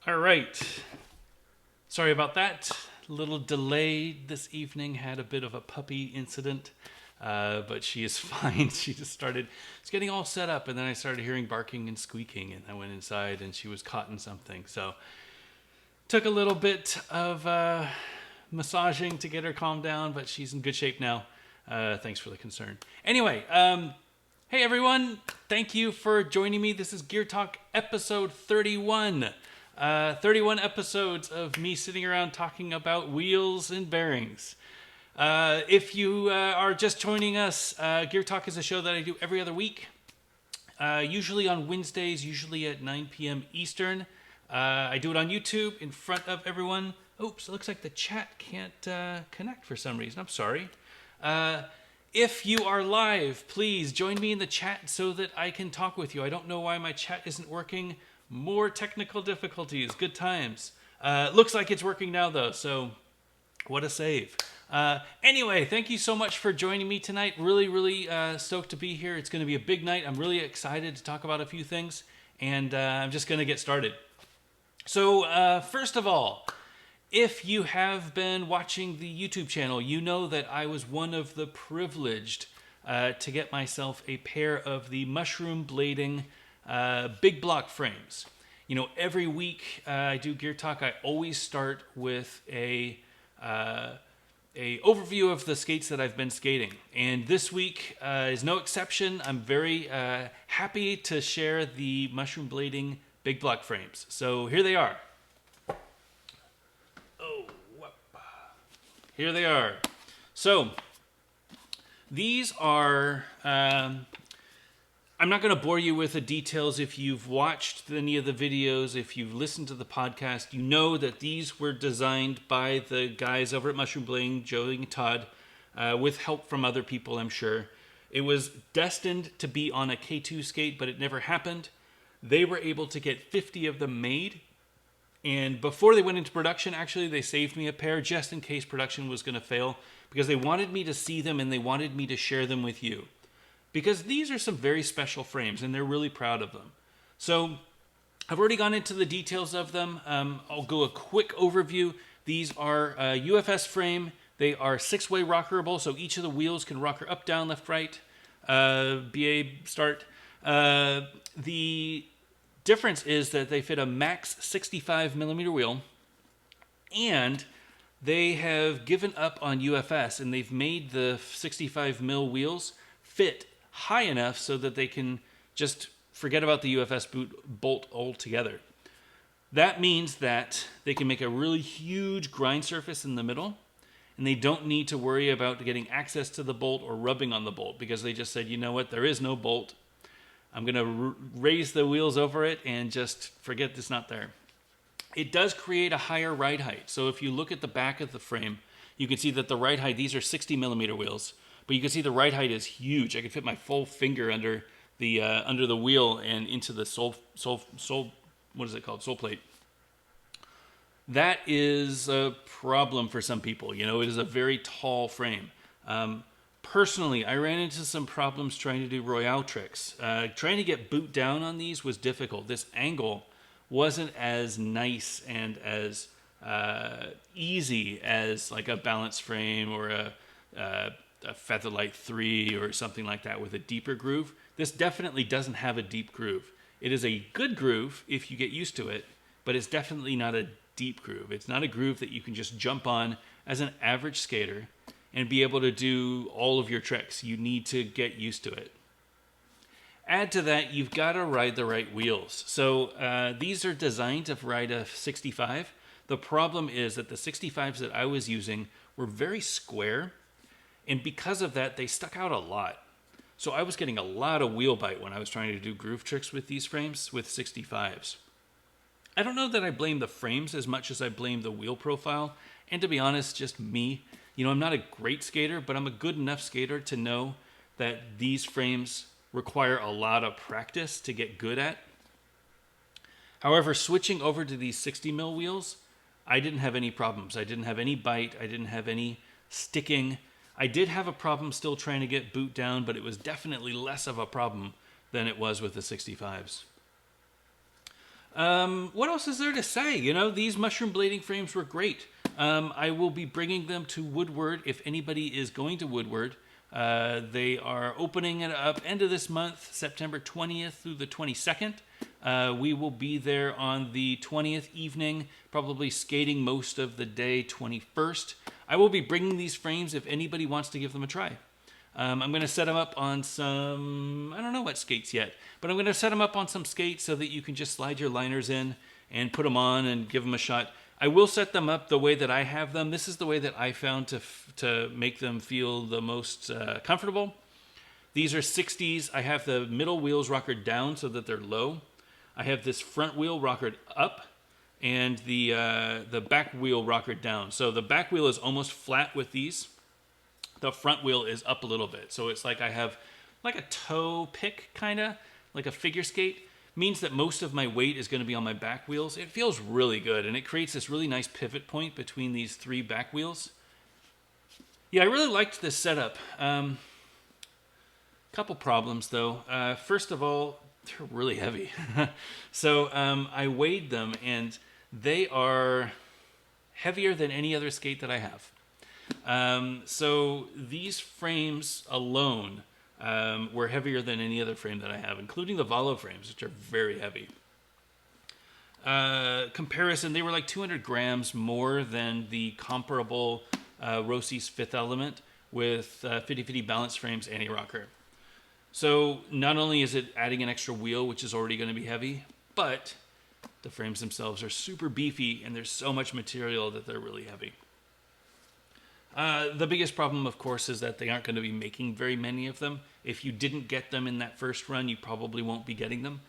All right. Sorry about that. Little delayed this evening. Had a bit of a puppy incident, but she is fine. She just started. It's getting all set up, and then I started hearing barking and squeaking, and I went inside, and she was caught in something. So took a little bit of massaging to get her calmed down, but she's in good shape now. Thanks for the concern. Anyway, hey everyone, thank you for joining me. This is Gear Talk episode 31. 31 episodes of me sitting around talking about wheels and bearings. If you are just joining us, Gear Talk is a show that I do every other week, usually on Wednesdays, usually at 9 p.m. Eastern. I do it on YouTube in front of everyone. Oops, it looks like the chat can't connect for some reason. I'm sorry. If you are live, please join me in the chat so that I can talk with you. I don't know why my chat isn't working. More technical difficulties. Good times. Looks like it's working now, though, so what a save. Anyway, thank you so much for joining me tonight. Really stoked to be here. It's going to be a big night. I'm really excited to talk about a few things, and I'm just going to get started. So, first of all, if you have been watching the YouTube channel, you know that I was one of the privileged to get myself a pair of the mushroom blading big block frames. You know, every week I do Gear Talk. I always start with a overview of the skates that I've been skating, and this week is no exception. I'm very happy to share the mushroom blading big block frames. So here they are. Oh, here they are. So these are. I'm not going to bore you with the details. If you've watched any of the videos, if you've listened to the podcast, you know that these were designed by the guys over at Mushroom Blading, Joey and Todd, with help from other people, I'm sure. It was destined to be on a K2 skate, but it never happened. They were able to get 50 of them made. And before they went into production, actually, they saved me a pair just in case production was going to fail, because they wanted me to see them and they wanted me to share them with you. Because these are some very special frames, and they're really proud of them. So I've already gone into the details of them. I'll go a quick overview. These are a UFS frame. They are 6-way rockerable, so each of the wheels can rocker up, down, left, right. BA start. The difference is that they fit a max 65 millimeter wheel, and they have given up on UFS, and they've made the 65 mil wheels fit high enough so that they can just forget about the UFS bolt altogether. That means that they can make a really huge grind surface in the middle, and they don't need to worry about getting access to the bolt or rubbing on the bolt, because they just said, you know what, there is no bolt. I'm going to raise the wheels over it and just forget it's not there. It does create a higher ride height. So if you look at the back of the frame, you can see that the ride height, these are 60 millimeter wheels, but you can see the ride height is huge. I can fit my full finger under the wheel and into the sole what is it called? Sole plate. That is a problem for some people. You know, it is a very tall frame. Personally, I ran into some problems trying to do Royale tricks. Trying to get boot down on these was difficult. This angle wasn't as nice and as easy as like a balance frame or a Featherlight 3 or something like that with a deeper groove. This definitely doesn't have a deep groove. It is a good groove if you get used to it, but it's definitely not a deep groove. It's not a groove that you can just jump on as an average skater and be able to do all of your tricks. You need to get used to it. Add to that, you've got to ride the right wheels. So these are designed to ride a 65. The problem is that the 65s that I was using were very square, and because of that, they stuck out a lot. So I was getting a lot of wheel bite when I was trying to do groove tricks with these frames with 65s. I don't know that I blame the frames as much as I blame the wheel profile. And to be honest, just me. You know, I'm not a great skater, but I'm a good enough skater to know that these frames require a lot of practice to get good at. However, switching over to these 60 mil wheels, I didn't have any problems. I didn't have any bite. I didn't have any sticking. I did have a problem still trying to get boot down, but it was definitely less of a problem than it was with the 65s. What else is there to say? You know, these mushroom blading frames were great. I will be bringing them to Woodward if anybody is going to Woodward. They are opening it up end of this month, September 20th through the 22nd. We will be there on the 20th evening, probably skating most of the day, 21st. I will be bringing these frames if anybody wants to give them a try. I'm going to set them up on some, I don't know what skates yet, but I'm going to set them up on some skates so that you can just slide your liners in and put them on and give them a shot. I will set them up the way that I have them. This is the way that I found to make them feel the most comfortable. These are 60s. I have the middle wheels rockered down so that they're low. I have this front wheel rockered up and the back wheel rockered down. So the back wheel is almost flat with these. The front wheel is up a little bit. So it's like I have like a toe pick, kind of like a figure skate. Means that most of my weight is going to be on my back wheels. It feels really good, and it creates this really nice pivot point between these three back wheels. Yeah, I really liked this setup. Couple problems though. First of all, they're really heavy. So I weighed them, and they are heavier than any other skate that I have. So these frames alone were heavier than any other frame that I have, including the Valo frames, which are very heavy. Comparison, they were like 200 grams more than the comparable Rossi's Fifth Element with 50-50 balance frames anti-rocker. So not only is it adding an extra wheel, which is already going to be heavy, but the frames themselves are super beefy, and there's so much material that they're really heavy. The biggest problem, of course, is that they aren't going to be making very many of them. If you didn't get them in that first run, you probably won't be getting them.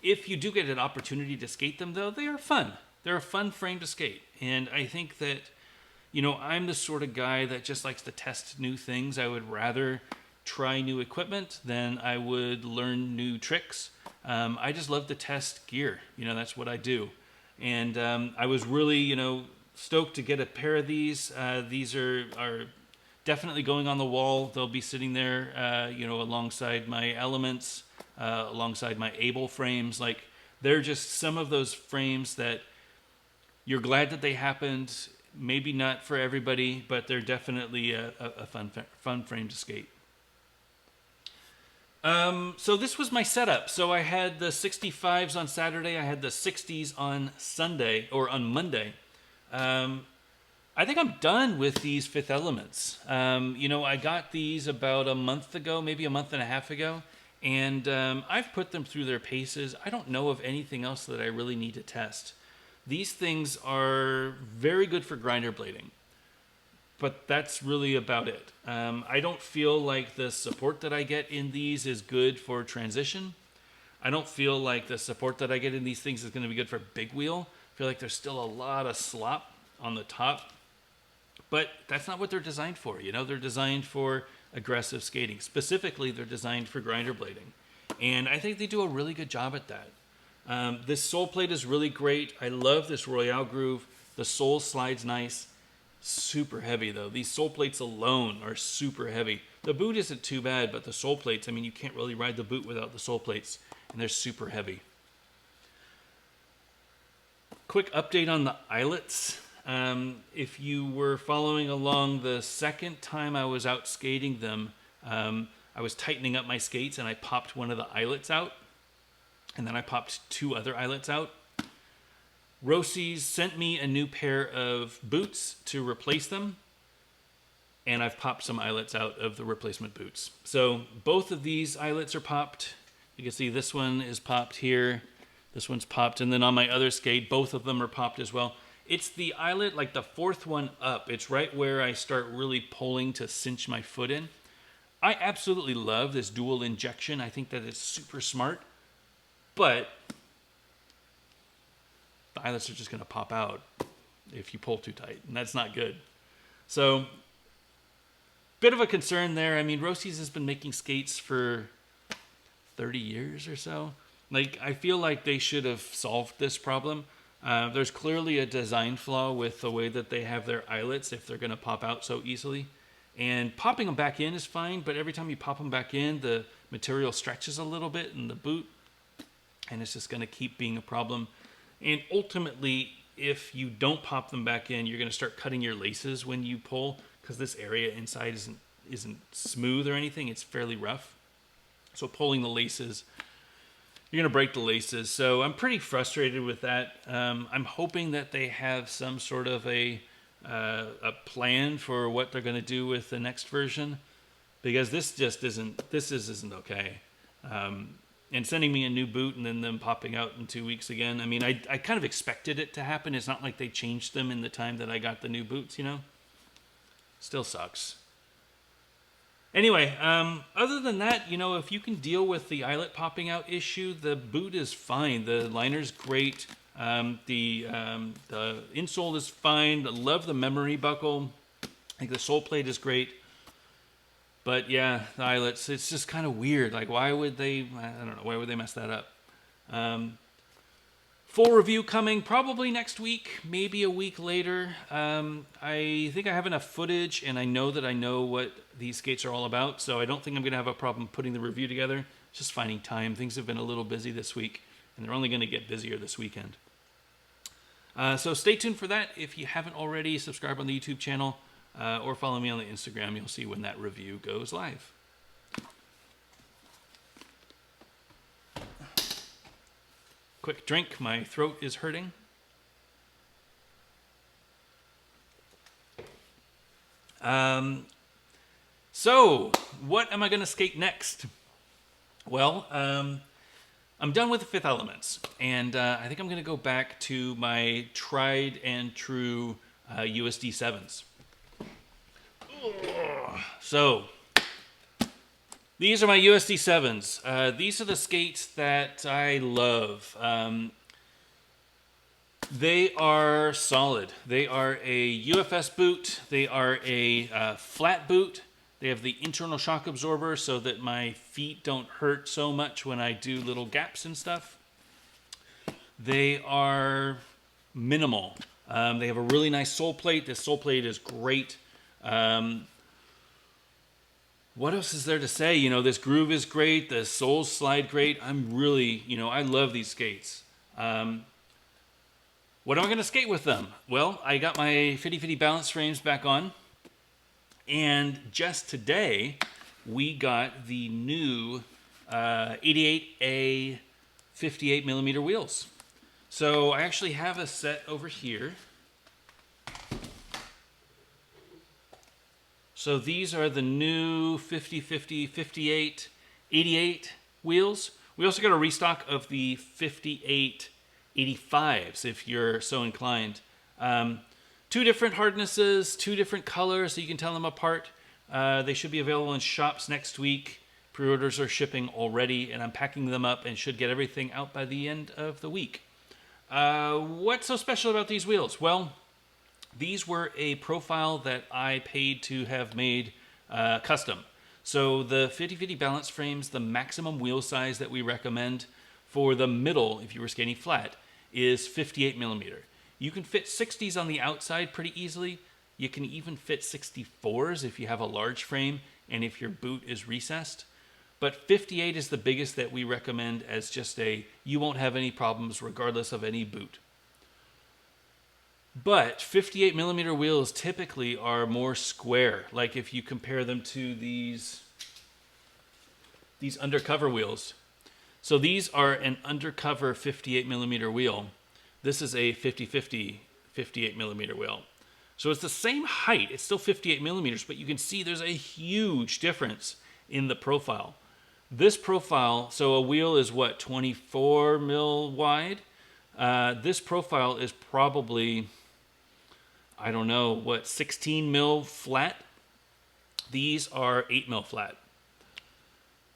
If you do get an opportunity to skate them, though, they are fun. They're a fun frame to skate. And I think that, you know, I'm the sort of guy that just likes to test new things. I would rather try new equipment than I would learn new tricks. I just love to test gear. You know, that's what I do. And I was really, you know, stoked to get a pair of these. These are definitely going on the wall. They'll be sitting there, you know, alongside my Elements, alongside my Able frames. Like, they're just some of those frames that you're glad that they happened. Maybe not for everybody, but they're definitely a fun frame to skate. So this was my setup. So I had the 65s on Saturday. I had the 60s on Sunday or on Monday. I think I'm done with these Fifth Elements. You know, I got these about a month ago, maybe a month and a half ago, and I've put them through their paces. I don't know of anything else that I really need to test. These things are very good for grinder blading, but that's really about it. I don't feel like the support that I get in these is good for transition. I don't feel like the support that I get in these things is going to be good for big wheel. I feel like there's still a lot of slop on the top, but that's not what they're designed for. You know, they're designed for aggressive skating. Specifically, they're designed for grinder blading, and I think they do a really good job at that. This sole plate is really great. I love this Royale groove. The sole slides nice. Super heavy though. These sole plates alone are super heavy. The boot isn't too bad, but the sole plates, I mean, you can't really ride the boot without the sole plates, and they're super heavy. Quick update on the eyelets. If you were following along, the second time I was out skating them, I was tightening up my skates and I popped one of the eyelets out, and then I popped two other eyelets out. Rossi's sent me a new pair of boots to replace them, and I've popped some eyelets out of the replacement boots. So both of these eyelets are popped. You can see this one is popped here. This one's popped, and then on my other skate, both of them are popped as well. It's the eyelet, like the fourth one up. It's right where I start really pulling to cinch my foot in. I absolutely love this dual injection. I think that it's super smart, but the eyelets are just going to pop out if you pull too tight, and that's not good. So, bit of a concern there. I mean, Rossi's has been making skates for 30 years or so. Like, I feel like they should have solved this problem. There's clearly a design flaw with the way that they have their eyelets if they're going to pop out so easily. And popping them back in is fine, but every time you pop them back in, the material stretches a little bit in the boot. and it's just going to keep being a problem. And ultimately, if you don't pop them back in, you're going to start cutting your laces when you pull, because this area inside isn't smooth or anything. It's fairly rough. So pulling the laces, you're going to break the laces. So I'm pretty frustrated with that. I'm hoping that they have some sort of a plan for what they're going to do with the next version, because this isn't okay. And sending me a new boot and then them popping out in 2 weeks again. I mean, I kind of expected it to happen. It's not like they changed them in the time that I got the new boots, Still sucks. Anyway, other than that, if you can deal with the eyelet popping out issue, the boot is fine. The liner's great. The insole is fine. I love the memory buckle. I think the sole plate is great. But yeah, the eyelets, it's just kind of weird. Like, why would they, I don't know, why would they mess that up? Full review coming probably next week, maybe a week later. I think I have enough footage, and I know what these skates are all about, so I don't think I'm going to have a problem putting the review together. It's just finding time. Things have been a little busy this week, and they're only going to get busier this weekend. So stay tuned for that. If you haven't already, subscribe on the YouTube channel. Or follow me on the Instagram. You'll see when that review goes live. Quick drink. My throat is hurting. So, what am I going to skate next? Well, I'm done with the Fifth Elements. And I think I'm going to go back to my tried and true USD 7s. So, these are my USD 7s. These are the skates that I love. They are solid. They are a UFS boot. They are a flat boot. They have the internal shock absorber so that my feet don't hurt so much when I do little gaps and stuff. They are minimal. They have a really nice sole plate. This sole plate is great. What else is there to say? This groove is great. The soles slide great. I'm really, I love these skates. What am I going to skate with them? Well, I got my Fitty Fitty balance frames back on. And just today, we got the new 88A 58 millimeter wheels. So I actually have a set over here. So these are the new 50, 50, 58, 88 wheels. We also got a restock of the 58 85s if you're so inclined. Two different hardnesses, two different colors, so you can tell them apart. They should be available in shops next week. Pre-orders are shipping already, and I'm packing them up and should get everything out by the end of the week. What's so special about these wheels? Well, these were a profile that I paid to have made custom. So the 50-50 balance frames, the maximum wheel size that we recommend for the middle, if you were skating flat, is 58 millimeter. You can fit 60s on the outside pretty easily. You can even fit 64s if you have a large frame and if your boot is recessed. But 58 is the biggest that we recommend as just you won't have any problems regardless of any boot. But 58 millimeter wheels typically are more square. Like if you compare them to these undercover wheels. So these are an undercover 58 millimeter wheel. This is a 50-50 58 millimeter wheel. So it's the same height. It's still 58 millimeters, but you can see there's a huge difference in the profile. This profile, so a wheel is what, 24 mil wide? This profile is probably, I don't know, what, 16 mil flat? These are 8 mil flat.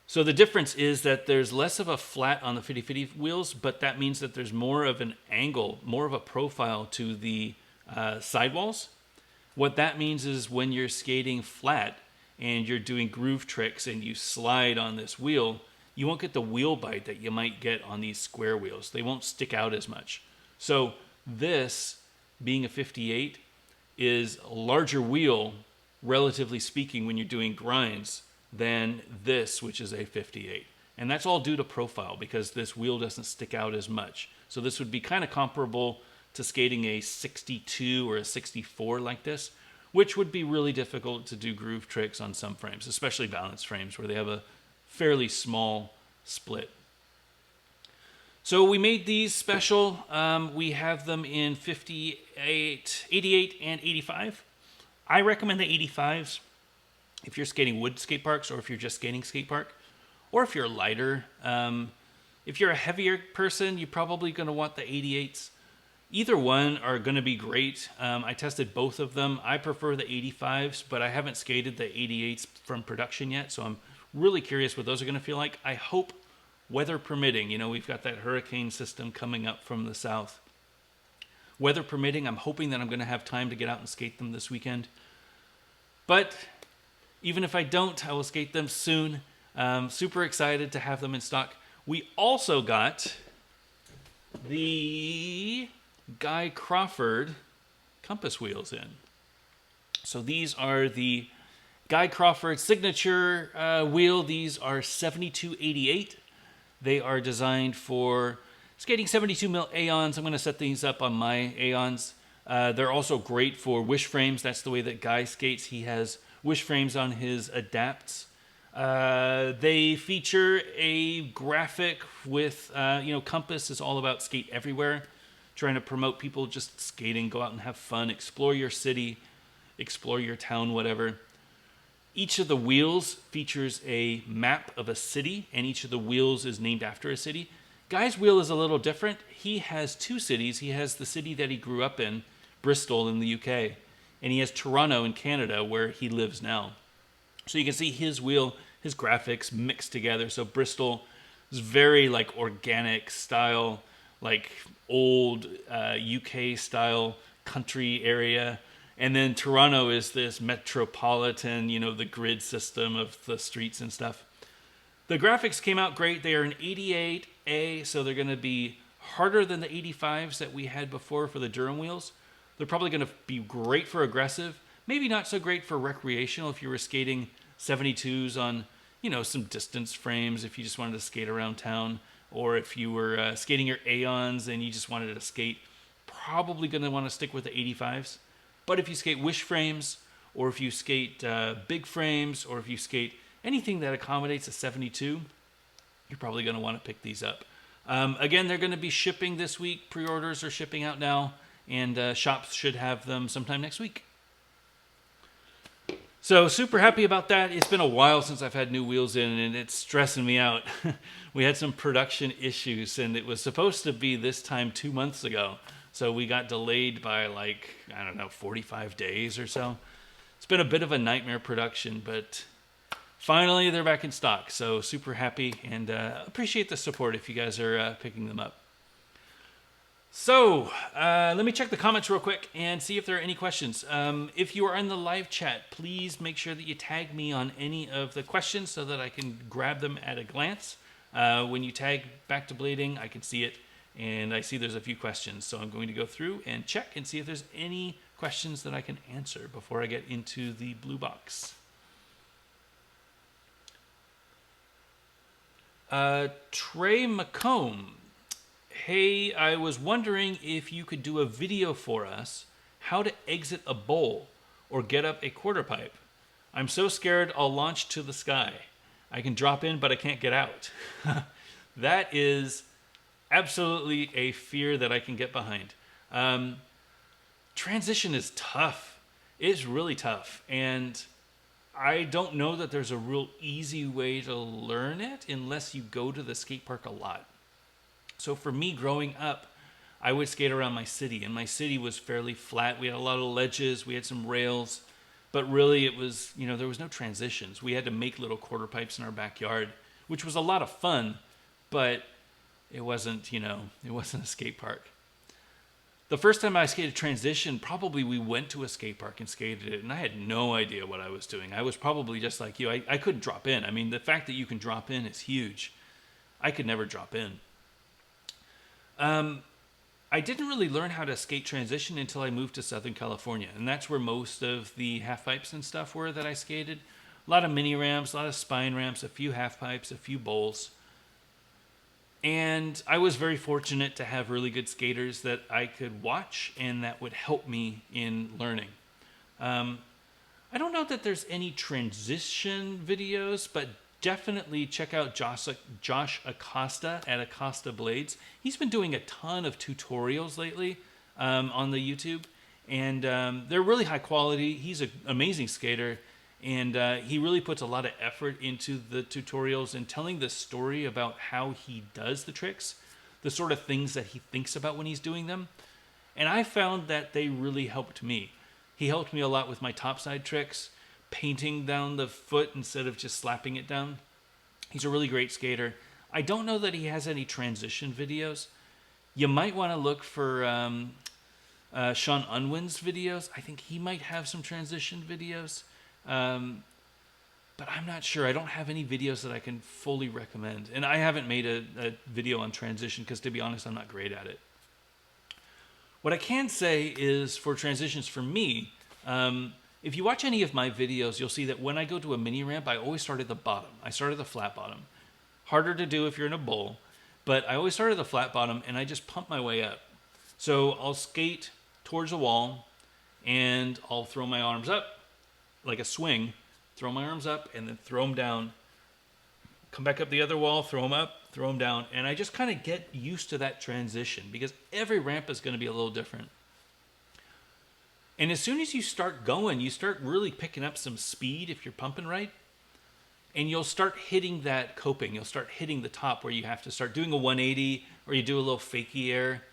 So the difference is that there's less of a flat on the 50-50 wheels, but that means that there's more of an angle, more of a profile to the sidewalls. What that means is when you're skating flat and you're doing groove tricks and you slide on this wheel, you won't get the wheel bite that you might get on these square wheels. They won't stick out as much. So this, being a 58, is a larger wheel, relatively speaking, when you're doing grinds than this, which is a 58. And that's all due to profile because this wheel doesn't stick out as much. So this would be kind of comparable to skating a 62 or a 64 like this, which would be really difficult to do groove tricks on some frames, especially balance frames where they have a fairly small split. So we made these special. We have them in 58, 88, and 85. I recommend the 85s if you're skating wood skate parks or if you're just skating skate park, or if you're lighter. If you're a heavier person, you're probably going to want the 88s. Either one are going to be great. I tested both of them. I prefer the 85s, but I haven't skated the 88s from production yet, so I'm really curious what those are going to feel like. I hope, weather permitting, we've got that hurricane system coming up from the south. Weather permitting, I'm hoping that I'm going to have time to get out and skate them this weekend. But even if I don't, I will skate them soon. Super excited to have them in stock. We also got the Guy Crawford compass wheels in. So these are the Guy Crawford signature wheel. These are 7288. They are designed for skating 72 mil Aeons. I'm going to set these up on my Aeons. They're also great for wish frames. That's the way that Guy skates. He has wish frames on his adapts. They feature a graphic with, Compass is all about skate everywhere, trying to promote people just skating, go out and have fun, explore your city, explore your town, whatever. Each of the wheels features a map of a city, and each of the wheels is named after a city. Guy's wheel is a little different. He has two cities. He has the city that he grew up in, Bristol in the UK, and he has Toronto in Canada, where he lives now. So you can see his wheel, his graphics mixed together. So Bristol is very like organic style, like old UK style country area. And then Toronto is this metropolitan, the grid system of the streets and stuff. The graphics came out great. They are an 88A, so they're going to be harder than the 85s that we had before for the Durham wheels. They're probably going to be great for aggressive, maybe not so great for recreational if you were skating 72s on, some distance frames, if you just wanted to skate around town, or if you were skating your Aeons and you just wanted to skate, probably going to want to stick with the 85s. But if you skate wish frames, or if you skate big frames, or if you skate anything that accommodates a 72, you're probably going to want to pick these up. Again, they're going to be shipping this week. Pre-orders are shipping out now, and shops should have them sometime next week. So super happy about that. It's been a while since I've had new wheels in, and it's stressing me out. We had some production issues, and it was supposed to be this time 2 months ago. So we got delayed by 45 days or so. It's been a bit of a nightmare production, but finally they're back in stock. So super happy, and appreciate the support if you guys are picking them up. So let me check the comments real quick and see if there are any questions. If you are in the live chat, please make sure that you tag me on any of the questions so that I can grab them at a glance. When you tag Back to Blading, I can see it, and I see there's a few questions. So I'm going to go through and check and see if there's any questions that I can answer before I get into the blue box. Trey McComb. Hey, I was wondering if you could do a video for us how to exit a bowl or get up a quarter pipe. I'm so scared I'll launch to the sky. I can drop in, but I can't get out. That is absolutely a fear that I can get behind. Transition is tough. It's really tough. And I don't know that there's a real easy way to learn it unless you go to the skate park a lot. So for me, growing up, I would skate around my city, and my city was fairly flat. We had a lot of ledges, we had some rails, but really it was, there was no transitions. We had to make little quarter pipes in our backyard, which was a lot of fun, but it wasn't, it wasn't a skate park. The first time I skated transition, probably we went to a skate park and skated it, and I had no idea what I was doing. I was probably just like you. I couldn't drop in. I mean, the fact that you can drop in is huge. I could never drop in. I didn't really learn how to skate transition until I moved to Southern California, and that's where most of the half pipes and stuff were that I skated. A lot of mini ramps, a lot of spine ramps, a few half pipes, a few bowls. And I was very fortunate to have really good skaters that I could watch and that would help me in learning. I don't know that there's any transition videos, but definitely check out Josh Acosta at Acosta Blades. He's been doing a ton of tutorials lately on the YouTube, and they're really high quality. He's an amazing skater, and he really puts a lot of effort into the tutorials and telling the story about how he does the tricks, the sort of things that he thinks about when he's doing them. And I found that they really helped me. He helped me a lot with my topside tricks, painting down the foot instead of just slapping it down. He's a really great skater. I don't know that he has any transition videos. You might want to look for Sean Unwin's videos. I think he might have some transition videos. But I'm not sure. I don't have any videos that I can fully recommend. And I haven't made a video on transition because, to be honest, I'm not great at it. What I can say is for transitions for me, if you watch any of my videos, you'll see that when I go to a mini ramp, I always start at the bottom. I start at the flat bottom. Harder to do if you're in a bowl, but I always start at the flat bottom and I just pump my way up. So I'll skate towards a wall and I'll throw my arms up like a swing, throw my arms up and then throw them down. Come back up the other wall, throw them up, throw them down. And I just kind of get used to that transition because every ramp is going to be a little different. And as soon as you start going, you start really picking up some speed if you're pumping right. And you'll start hitting that coping. You'll start hitting the top where you have to start doing a 180 or you do a little fakie air.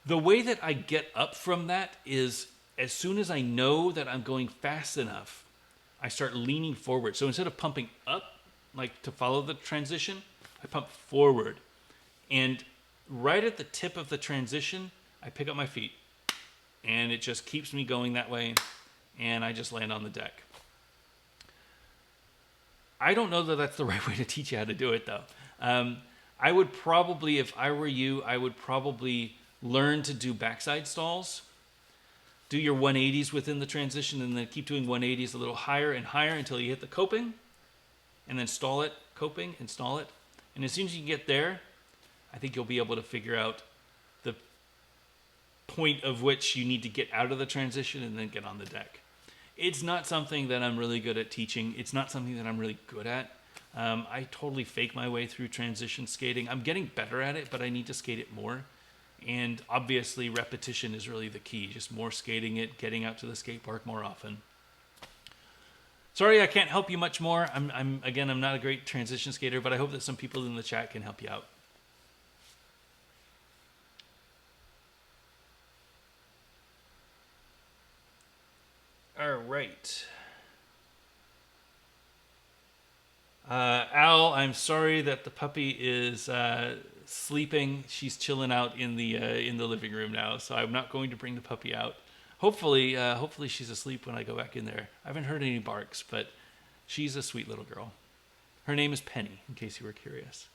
The way that I get up from that is as soon as I know that I'm going fast enough, I start leaning forward. So instead of pumping up, like to follow the transition, I pump forward. And right at the tip of the transition, I pick up my feet. And it just keeps me going that way. And I just land on the deck. I don't know that that's the right way to teach you how to do it, though. I would probably, if I were you, I would probably learn to do backside stalls. Do your 180s within the transition and then keep doing 180s a little higher and higher until you hit the coping. And then stall it, coping, and stall it. And as soon as you get there, I think you'll be able to figure out the point of which you need to get out of the transition and then get on the deck. It's not something that I'm really good at teaching. It's not something that I'm really good at. I totally fake my way through transition skating. I'm getting better at it, but I need to skate it more. And obviously repetition is really the key. Just more skating it, getting out to the skate park more often. Sorry, I can't help you much more. I'm not a great transition skater, but I hope that some people in the chat can help you out. All right. Al, I'm sorry that the puppy is sleeping. She's chilling out in the living room now, so I'm not going to bring the puppy out. Hopefully she's asleep when I go back in there. I haven't heard any barks, but she's a sweet little girl. Her name is Penny, in case you were curious.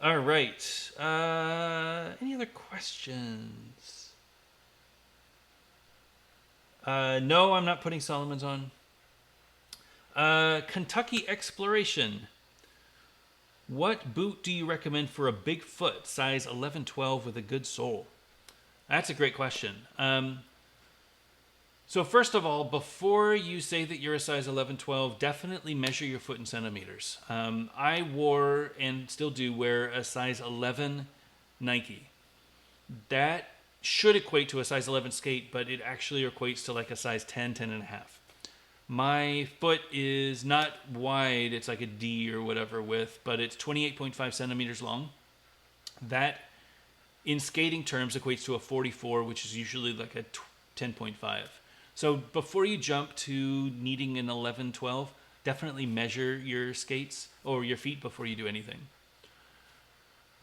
All right. Any other questions? No, I'm not putting Solomon's on. Kentucky Exploration. What boot do you recommend for a big foot, size 11-12 with a good sole? That's a great question. So first of all, before you say that you're a size 11-12, definitely measure your foot in centimeters. I wore and still do wear a size 11 Nike. That should equate to a size 11 skate, but it actually equates to like a size 10, 10 and a half. My foot is not wide, it's like a D or whatever width, but it's 28.5 centimeters long. That, in skating terms, equates to a 44, which is usually like a 10.5. So before you jump to needing an 11-12, definitely measure your skates or your feet before you do anything.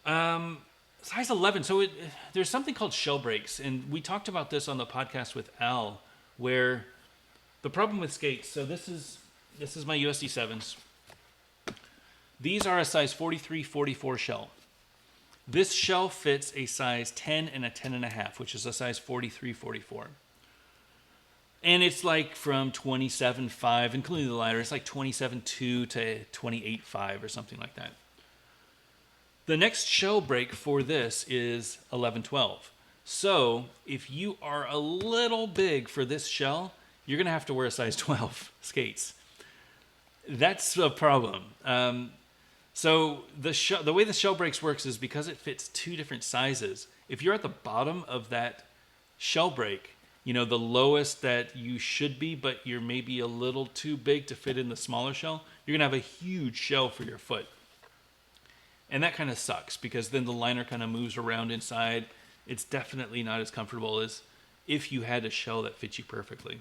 Size 11, so there's something called shell breaks, and we talked about this on the podcast with Al, where the problem with skates, so this is my USD 7s. These are a size 43-44 shell. This shell fits a size 10 and a 10.5, which is a size 43-44. And it's like from 27.5, including the liner, it's like 27.2 to 28.5 or something like that. The next shell break for this is 11.12. So if you are a little big for this shell, you're going to have to wear a size 12 skates. That's a problem. So the way the shell breaks works is because it fits two different sizes. If you're at the bottom of that shell break, you know, the lowest that you should be, but you're maybe a little too big to fit in the smaller shell, you're going to have a huge shell for your foot. And that kind of sucks because then the liner kind of moves around inside. It's definitely not as comfortable as if you had a shell that fits you perfectly.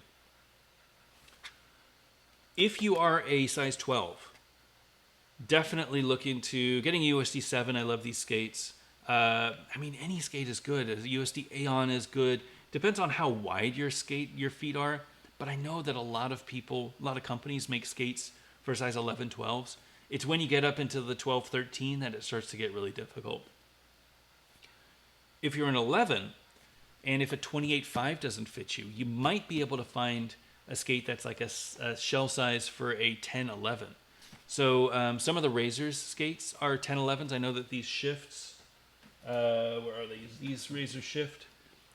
If you are a size 12, definitely look into getting a USD 7. I love these skates. I mean, any skate is good. A USD Aeon is good. Depends on how wide your feet are. But I know that a lot of companies make skates for size 11, 12s. It's when you get up into the 12, 13 that it starts to get really difficult. If you're an 11, and if a 28.5 doesn't fit you, you might be able to find a skate that's like a shell size for a 10-11. So some of the Razors skates are 10-11s. I know that these shifts, where are these? These Razor Shift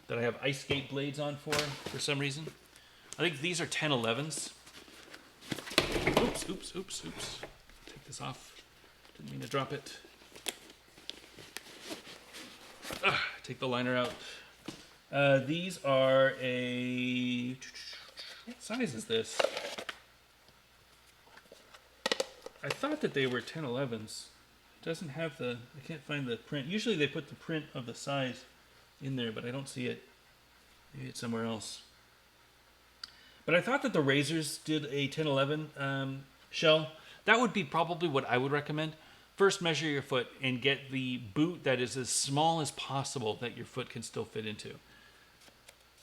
that I have ice skate blades on for some reason. I think these are 10-11s. Oops. Take this off. Didn't mean to drop it. Take the liner out. These are a... What size is this? I thought that they were 10-11s. It doesn't have the... I can't find the print. Usually they put the print of the size in there, but I don't see it. Maybe it's somewhere else. But I thought that the Razors did a 10-11 shell. That would be probably what I would recommend. First, measure your foot and get the boot that is as small as possible that your foot can still fit into.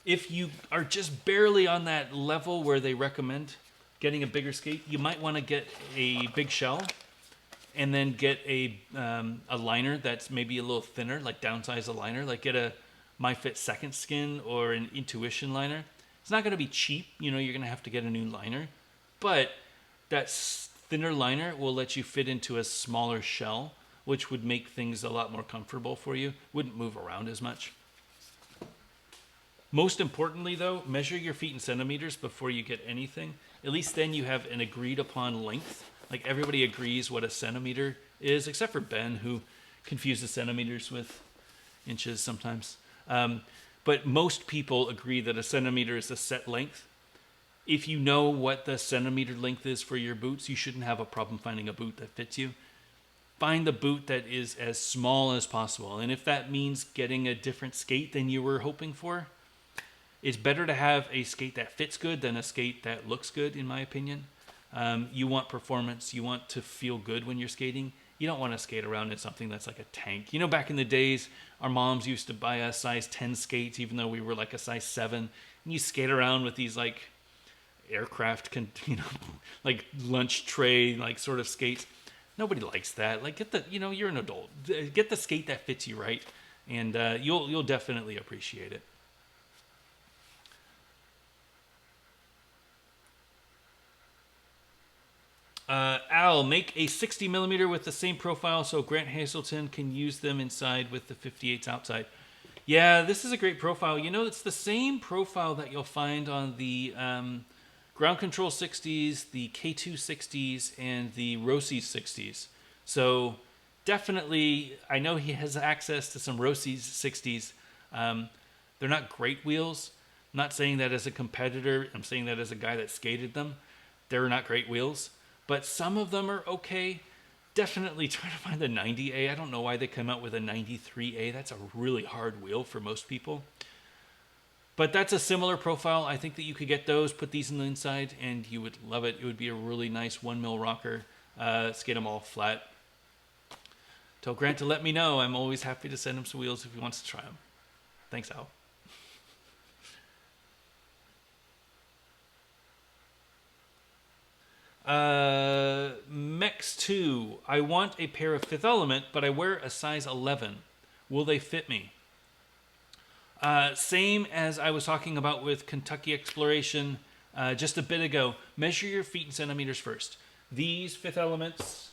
If you are just barely on that level where they recommend getting a bigger skate, you might want to get a big shell and then get a liner that's maybe a little thinner, like downsize a liner, like get a MyFit Second Skin or an Intuition liner. It's not going to be cheap, you know, you're going to have to get a new liner, but that thinner liner will let you fit into a smaller shell, which would make things a lot more comfortable for you. Wouldn't move around as much. Most importantly, though, measure your feet in centimeters before you get anything. At least then you have an agreed upon length. Like everybody agrees what a centimeter is, except for Ben, who confuses centimeters with inches sometimes. But most people agree that a centimeter is a set length. If you know what the centimeter length is for your boots, you shouldn't have a problem finding a boot that fits you. Find the boot that is as small as possible. And if that means getting a different skate than you were hoping for, it's better to have a skate that fits good than a skate that looks good, in my opinion. You want performance. You want to feel good when you're skating. You don't want to skate around in something that's like a tank. You know, back in the days, our moms used to buy us size 10 skates, even though we were like a size 7. And you skate around with these like aircraft, like lunch tray, like sort of skates. Nobody likes that. Like, you're an adult. Get the skate that fits you right, and you'll definitely appreciate it. Al, make a 60 millimeter with the same profile so Grant Hazelton can use them inside with the 58s outside. Yeah, this is a great profile. You know, it's the same profile that you'll find on the Ground Control 60s, the K2 60s, and the Rossi 60s. So definitely, I know he has access to some Rossi 60s. They're not great wheels. I'm not saying that as a competitor. I'm saying that as a guy that skated them. They're not great wheels. But some of them are okay. Definitely try to find the 90A. I don't know why they come out with a 93A. That's a really hard wheel for most people. But that's a similar profile. I think that you could get those, put these in the inside, and you would love it. It would be a really nice 1 mil rocker. Skate them all flat. Tell Grant to let me know. I'm always happy to send him some wheels if he wants to try them. Thanks, Al. Mex 2. I want a pair of Fifth Element, but I wear a size 11. Will they fit me? Same as I was talking about with Kentucky Exploration just a bit ago. Measure your feet in centimeters first. These Fifth Elements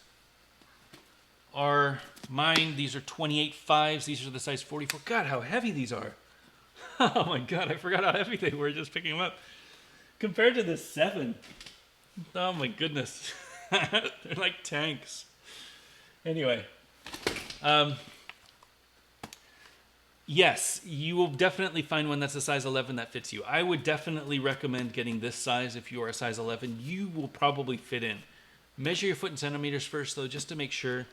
are mine. These are 28.5s. These are the size 44. God, how heavy these are. Oh my God, I forgot how heavy they were just picking them up. Compared to the 7. Oh my goodness. They're like tanks. Anyway. Yes, you will definitely find one that's a size 11 that fits you. I would definitely recommend getting this size if you are a size 11. You will probably fit in. Measure your foot in centimeters first, though, just to make sure.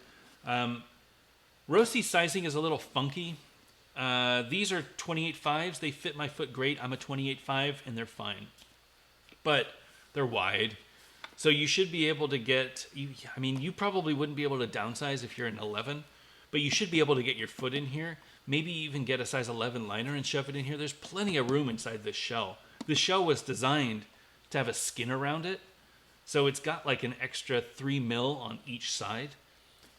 Rossi's sizing is a little funky. These are 28.5s. They fit my foot great. I'm a 28.5, and they're fine. But they're wide. So you should be able to get... you probably wouldn't be able to downsize if you're an 11, but you should be able to get your foot in here. Maybe even get a size 11 liner and shove it in here. There's plenty of room inside this shell. The shell was designed to have a skin around it. So it's got like an extra 3 mil on each side.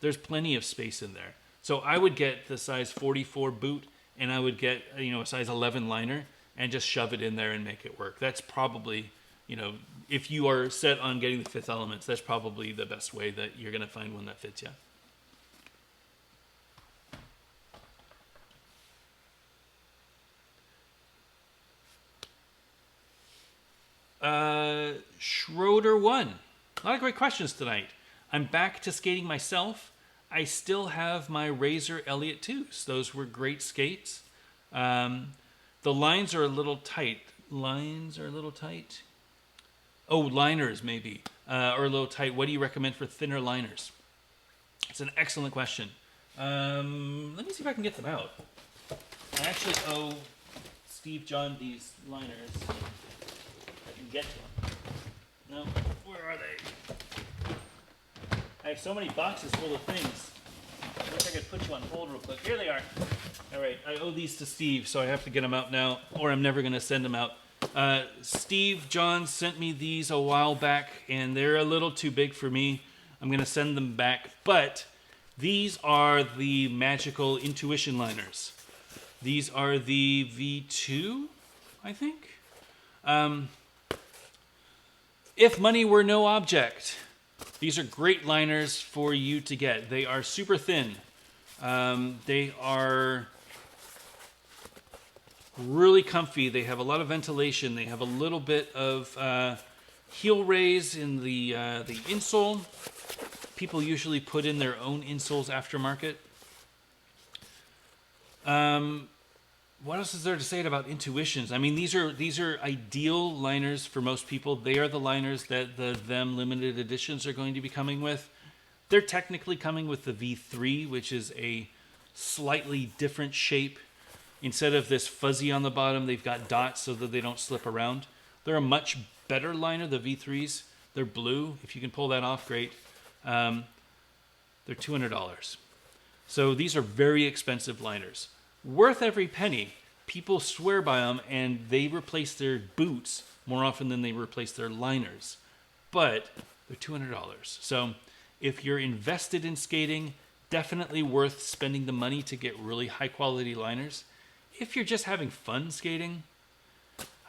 There's plenty of space in there. So I would get the size 44 boot and I would get, a size 11 liner and just shove it in there and make it work. That's probably, if you are set on getting the Fifth Elements, that's probably the best way that you're going to find one that fits you. Schroeder 1. A lot of great questions tonight. I'm back to skating myself. I still have my Razor Elliott 2s. Those were great skates. The lines are a little tight. Oh, liners maybe are a little tight. What do you recommend for thinner liners? It's an excellent question. Let me see if I can get them out. I actually owe Steve John these liners. Get them. No, where are they? I have so many boxes full of things. I wish I could put you on hold real quick. Here they are. All right, I owe these to Steve, so I have to get them out now, or I'm never going to send them out. Steve John sent me these a while back, and they're a little too big for me. I'm going to send them back, but these are the magical Intuition liners. These are the V2, I think. If money were no object, these are great liners for you to get. They are super thin. They are really comfy. They have a lot of ventilation. They have a little bit of heel raise in the insole. People usually put in their own insoles aftermarket. What else is there to say about Intuitions? These are ideal liners for most people. They are the liners that the Them limited editions are going to be coming with. They're technically coming with the V3, which is a slightly different shape. Instead of this fuzzy on the bottom, they've got dots so that they don't slip around. They're a much better liner, the V3s. They're blue. If you can pull that off, great. They're $200. So these are very expensive liners. Worth every penny. People swear by them, and they replace their boots more often than they replace their liners. But they're $200. So if you're invested in skating, definitely worth spending the money to get really high-quality liners. If you're just having fun skating,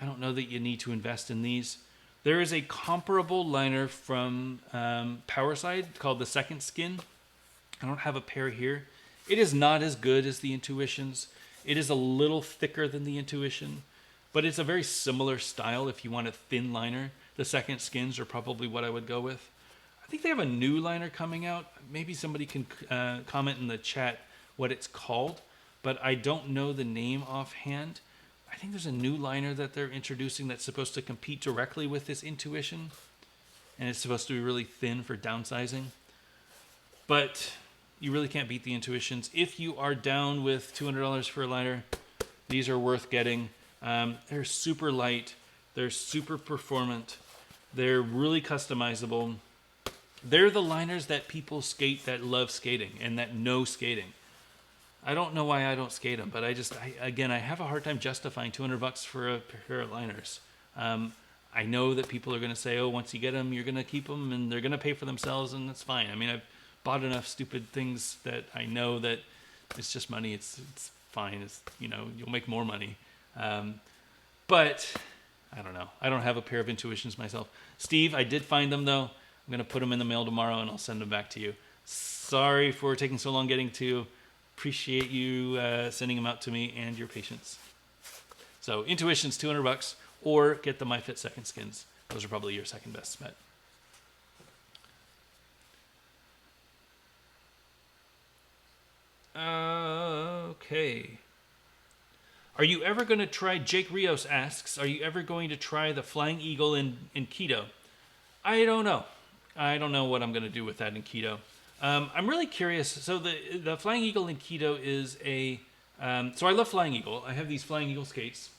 I don't know that you need to invest in these. There is a comparable liner from Powerside called the Second Skin. I don't have a pair here. It is not as good as the Intuitions. It is a little thicker than the Intuition, but it's a very similar style if you want a thin liner. The Second Skins are probably what I would go with. I think they have a new liner coming out. Maybe somebody can comment in the chat what it's called, but I don't know the name offhand. I think there's a new liner that they're introducing that's supposed to compete directly with this Intuition, and it's supposed to be really thin for downsizing. But you really can't beat the Intuitions. If you are down with $200 for a liner, these are worth getting. They're super light. They're super performant. They're really customizable. They're the liners that people skate that love skating and that know skating. I don't know why I don't skate them, but I have a hard time justifying $200 for a pair of liners. I know that people are going to say, oh, once you get them, you're going to keep them, and they're going to pay for themselves, and that's fine. I've bought enough stupid things that I know that it's just money. It's fine. You'll make more money. But I don't know. I don't have a pair of Intuitions myself. Steve, I did find them though. I'm going to put them in the mail tomorrow and I'll send them back to you. Sorry for taking so long getting to. Appreciate you sending them out to me and your patience. So Intuitions, $200, or get the MyFit Second Skins. Those are probably your second best bet. Okay. Are you ever going to try, Jake Rios asks, are you ever going to try the Flying Eagle in keto? I don't know. I don't know what I'm going to do with that in keto. I'm really curious. So the Flying Eagle in keto is a... so I love Flying Eagle. I have these Flying Eagle skates.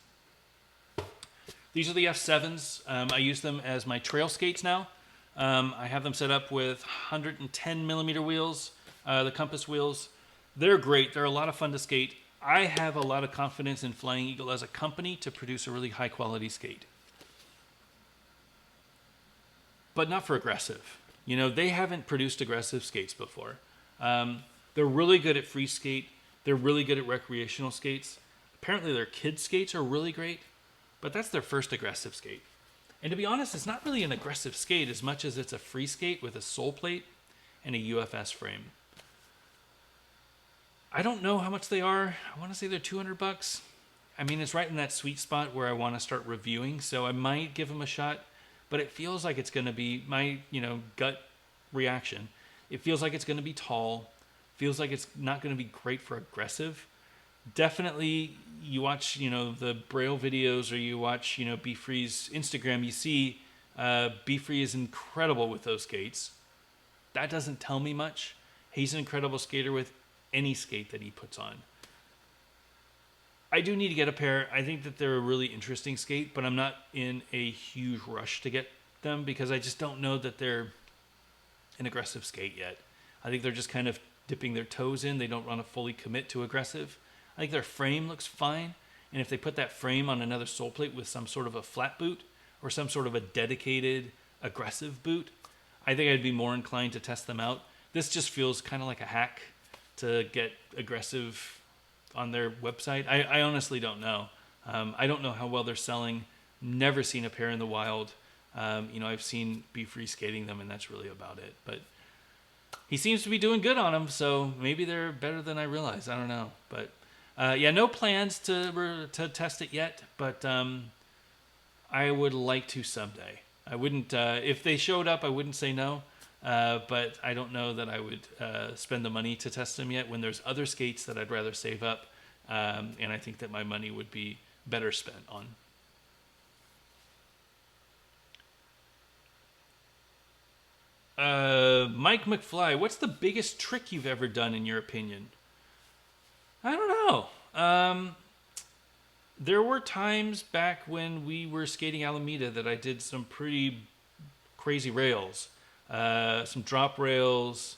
These are the F7s. I use them as my trail skates now. I have them set up with 110 millimeter wheels, the Compass wheels. They're great. They're a lot of fun to skate. I have a lot of confidence in Flying Eagle as a company to produce a really high quality skate. But not for aggressive. You know, they haven't produced aggressive skates before. They're really good at free skate. They're really good at recreational skates. Apparently their kids skates are really great, but that's their first aggressive skate. And to be honest, it's not really an aggressive skate as much as it's a free skate with a sole plate and a UFS frame. I don't know how much they are. I want to say they're $200. I mean, it's right in that sweet spot where I want to start reviewing, so I might give them a shot, but it feels like it's going to be my, gut reaction. It feels like it's going to be tall. Feels like it's not going to be great for aggressive. Definitely, you watch, the Braille videos or you watch, B-Free's Instagram, you see B-Free is incredible with those skates. That doesn't tell me much. He's an incredible skater with any skate that he puts on. I do need to get a pair. I think that they're a really interesting skate, but I'm not in a huge rush to get them because I just don't know that they're an aggressive skate yet. I think they're just kind of dipping their toes in. They don't want to fully commit to aggressive. I think their frame looks fine, and if they put that frame on another sole plate with some sort of a flat boot or some sort of a dedicated aggressive boot, I think I'd be more inclined to test them out. This just feels kind of like a hack to get aggressive on their website. I honestly don't know. I don't know how well they're selling. Never seen a pair in the wild. I've seen B-Free skating them, and that's really about it. But he seems to be doing good on them, so maybe they're better than I realize. I don't know. But no plans to test it yet, but I would like to someday. I wouldn't, if they showed up, I wouldn't say no. But I don't know that I would spend the money to test them yet when there's other skates that I'd rather save up. And I think that my money would be better spent on. Mike McFly, what's the biggest trick you've ever done in your opinion? I don't know. There were times back when we were skating Alameda that I did some pretty crazy rails. Some drop rails,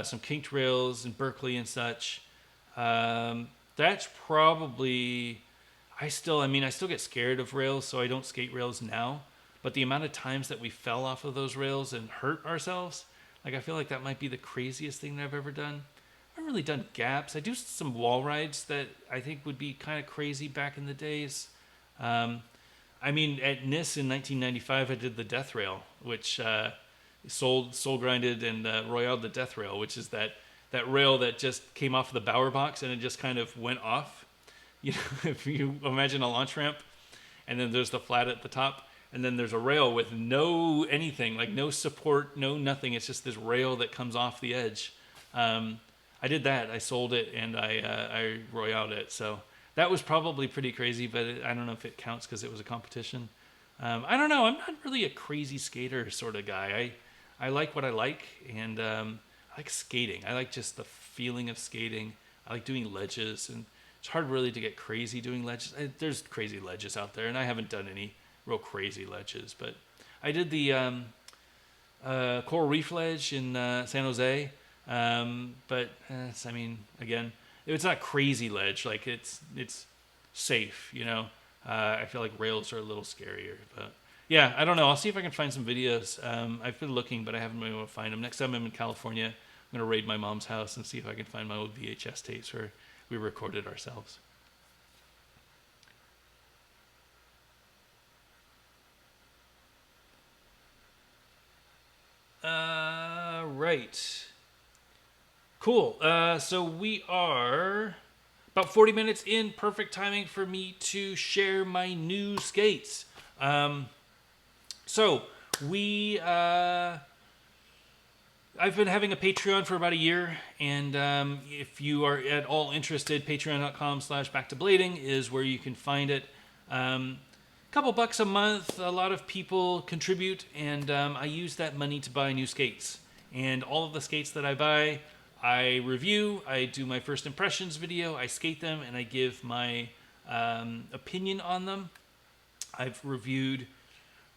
some kinked rails in Berkeley and such. That's probably, I still get scared of rails, so I don't skate rails now. But the amount of times that we fell off of those rails and hurt ourselves, I feel like that might be the craziest thing that I've ever done. I haven't really done gaps. I do some wall rides that I think would be kind of crazy back in the days. At NIS in 1995, I did the death rail, which soul grinded and royaled the death rail, which is that rail that just came off the Bower box and it just kind of went off. If you imagine a launch ramp, and then there's the flat at the top, and then there's a rail with no anything, no support, no nothing. It's just this rail that comes off the edge. I did that. I sold it and I royaled it. So that was probably pretty crazy, but I don't know if it counts because it was a competition. I don't know. I'm not really a crazy skater sort of guy. I like what I like, and I like skating. I like just the feeling of skating. I like doing ledges, and it's hard really to get crazy doing ledges. There's crazy ledges out there, and I haven't done any real crazy ledges, but I did the Coral Reef ledge in San Jose, but again, it's not crazy ledge. It's safe, I feel like rails are a little scarier, but yeah, I don't know. I'll see if I can find some videos. I've been looking, but I haven't been able to find them. Next time I'm in California, I'm going to raid my mom's house and see if I can find my old VHS tapes where we recorded ourselves. right. Cool. So we are about 40 minutes in. Perfect timing for me to share my new skates. So we... I've been having a Patreon for about a year, and if you are at all interested, patreon.com/backtoblading is where you can find it. Couple bucks a month, a lot of people contribute, and I use that money to buy new skates. And all of the skates that I buy, I review, I do my first impressions video, I skate them, and I give my opinion on them. I've reviewed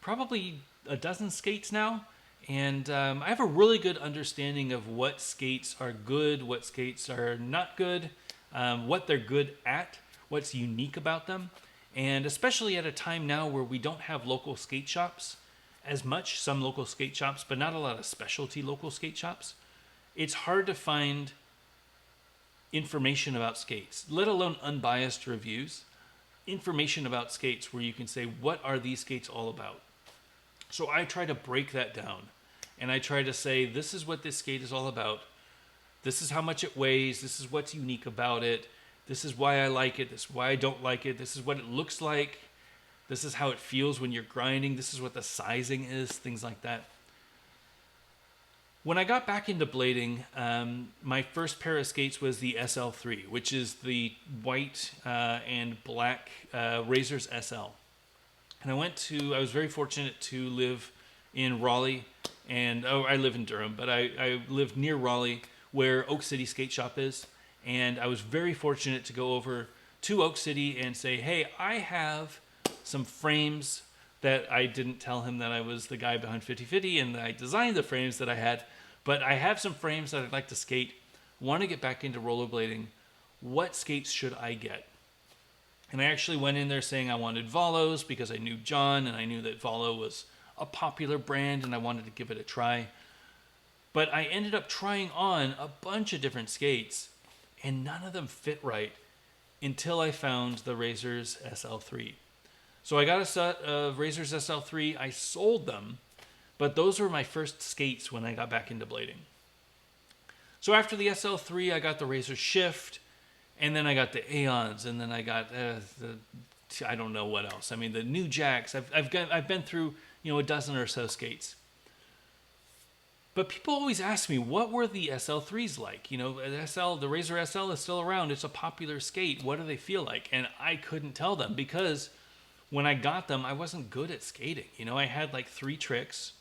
probably a dozen skates now. And I have a really good understanding of what skates are good, what skates are not good, what they're good at, what's unique about them. And especially at a time now where we don't have local skate shops as much, some local skate shops, but not a lot of specialty local skate shops. It's hard to find information about skates, let alone unbiased reviews, information about skates where you can say, what are these skates all about? So I try to break that down. And I try to say, this is what this skate is all about. This is how much it weighs. This is what's unique about it. This is why I like it. This is why I don't like it. This is what it looks like. This is how it feels when you're grinding. This is what the sizing is, things like that. When I got back into blading, my first pair of skates was the SL3, which is the white and black Razors SL. And I was very fortunate to live in Raleigh. And I live in Durham, but I live near Raleigh, where Oak City Skate Shop is. And I was very fortunate to go over to Oak City and say, hey, I have some frames that I didn't tell him that I was the guy behind 50/50 and that I designed the frames that I had. But I have some frames that I'd like to skate, want to get back into rollerblading. What skates should I get? And I actually went in there saying I wanted Volos because I knew John and I knew that Volo was a popular brand and I wanted to give it a try. But I ended up trying on a bunch of different skates and none of them fit right until I found the Razors SL3. So I got a set of Razors SL3. I sold them, but those were my first skates when I got back into blading. So after the SL3, I got the Razor Shift, and then I got the Aeons, and then I got I don't know what else. I mean, the New Jacks. I've been through a dozen or so skates. But people always ask me, what were the SL3s like? The Razor SL is still around. It's a popular skate. What do they feel like? And I couldn't tell them because when I got them, I wasn't good at skating. I had like 3 tricks.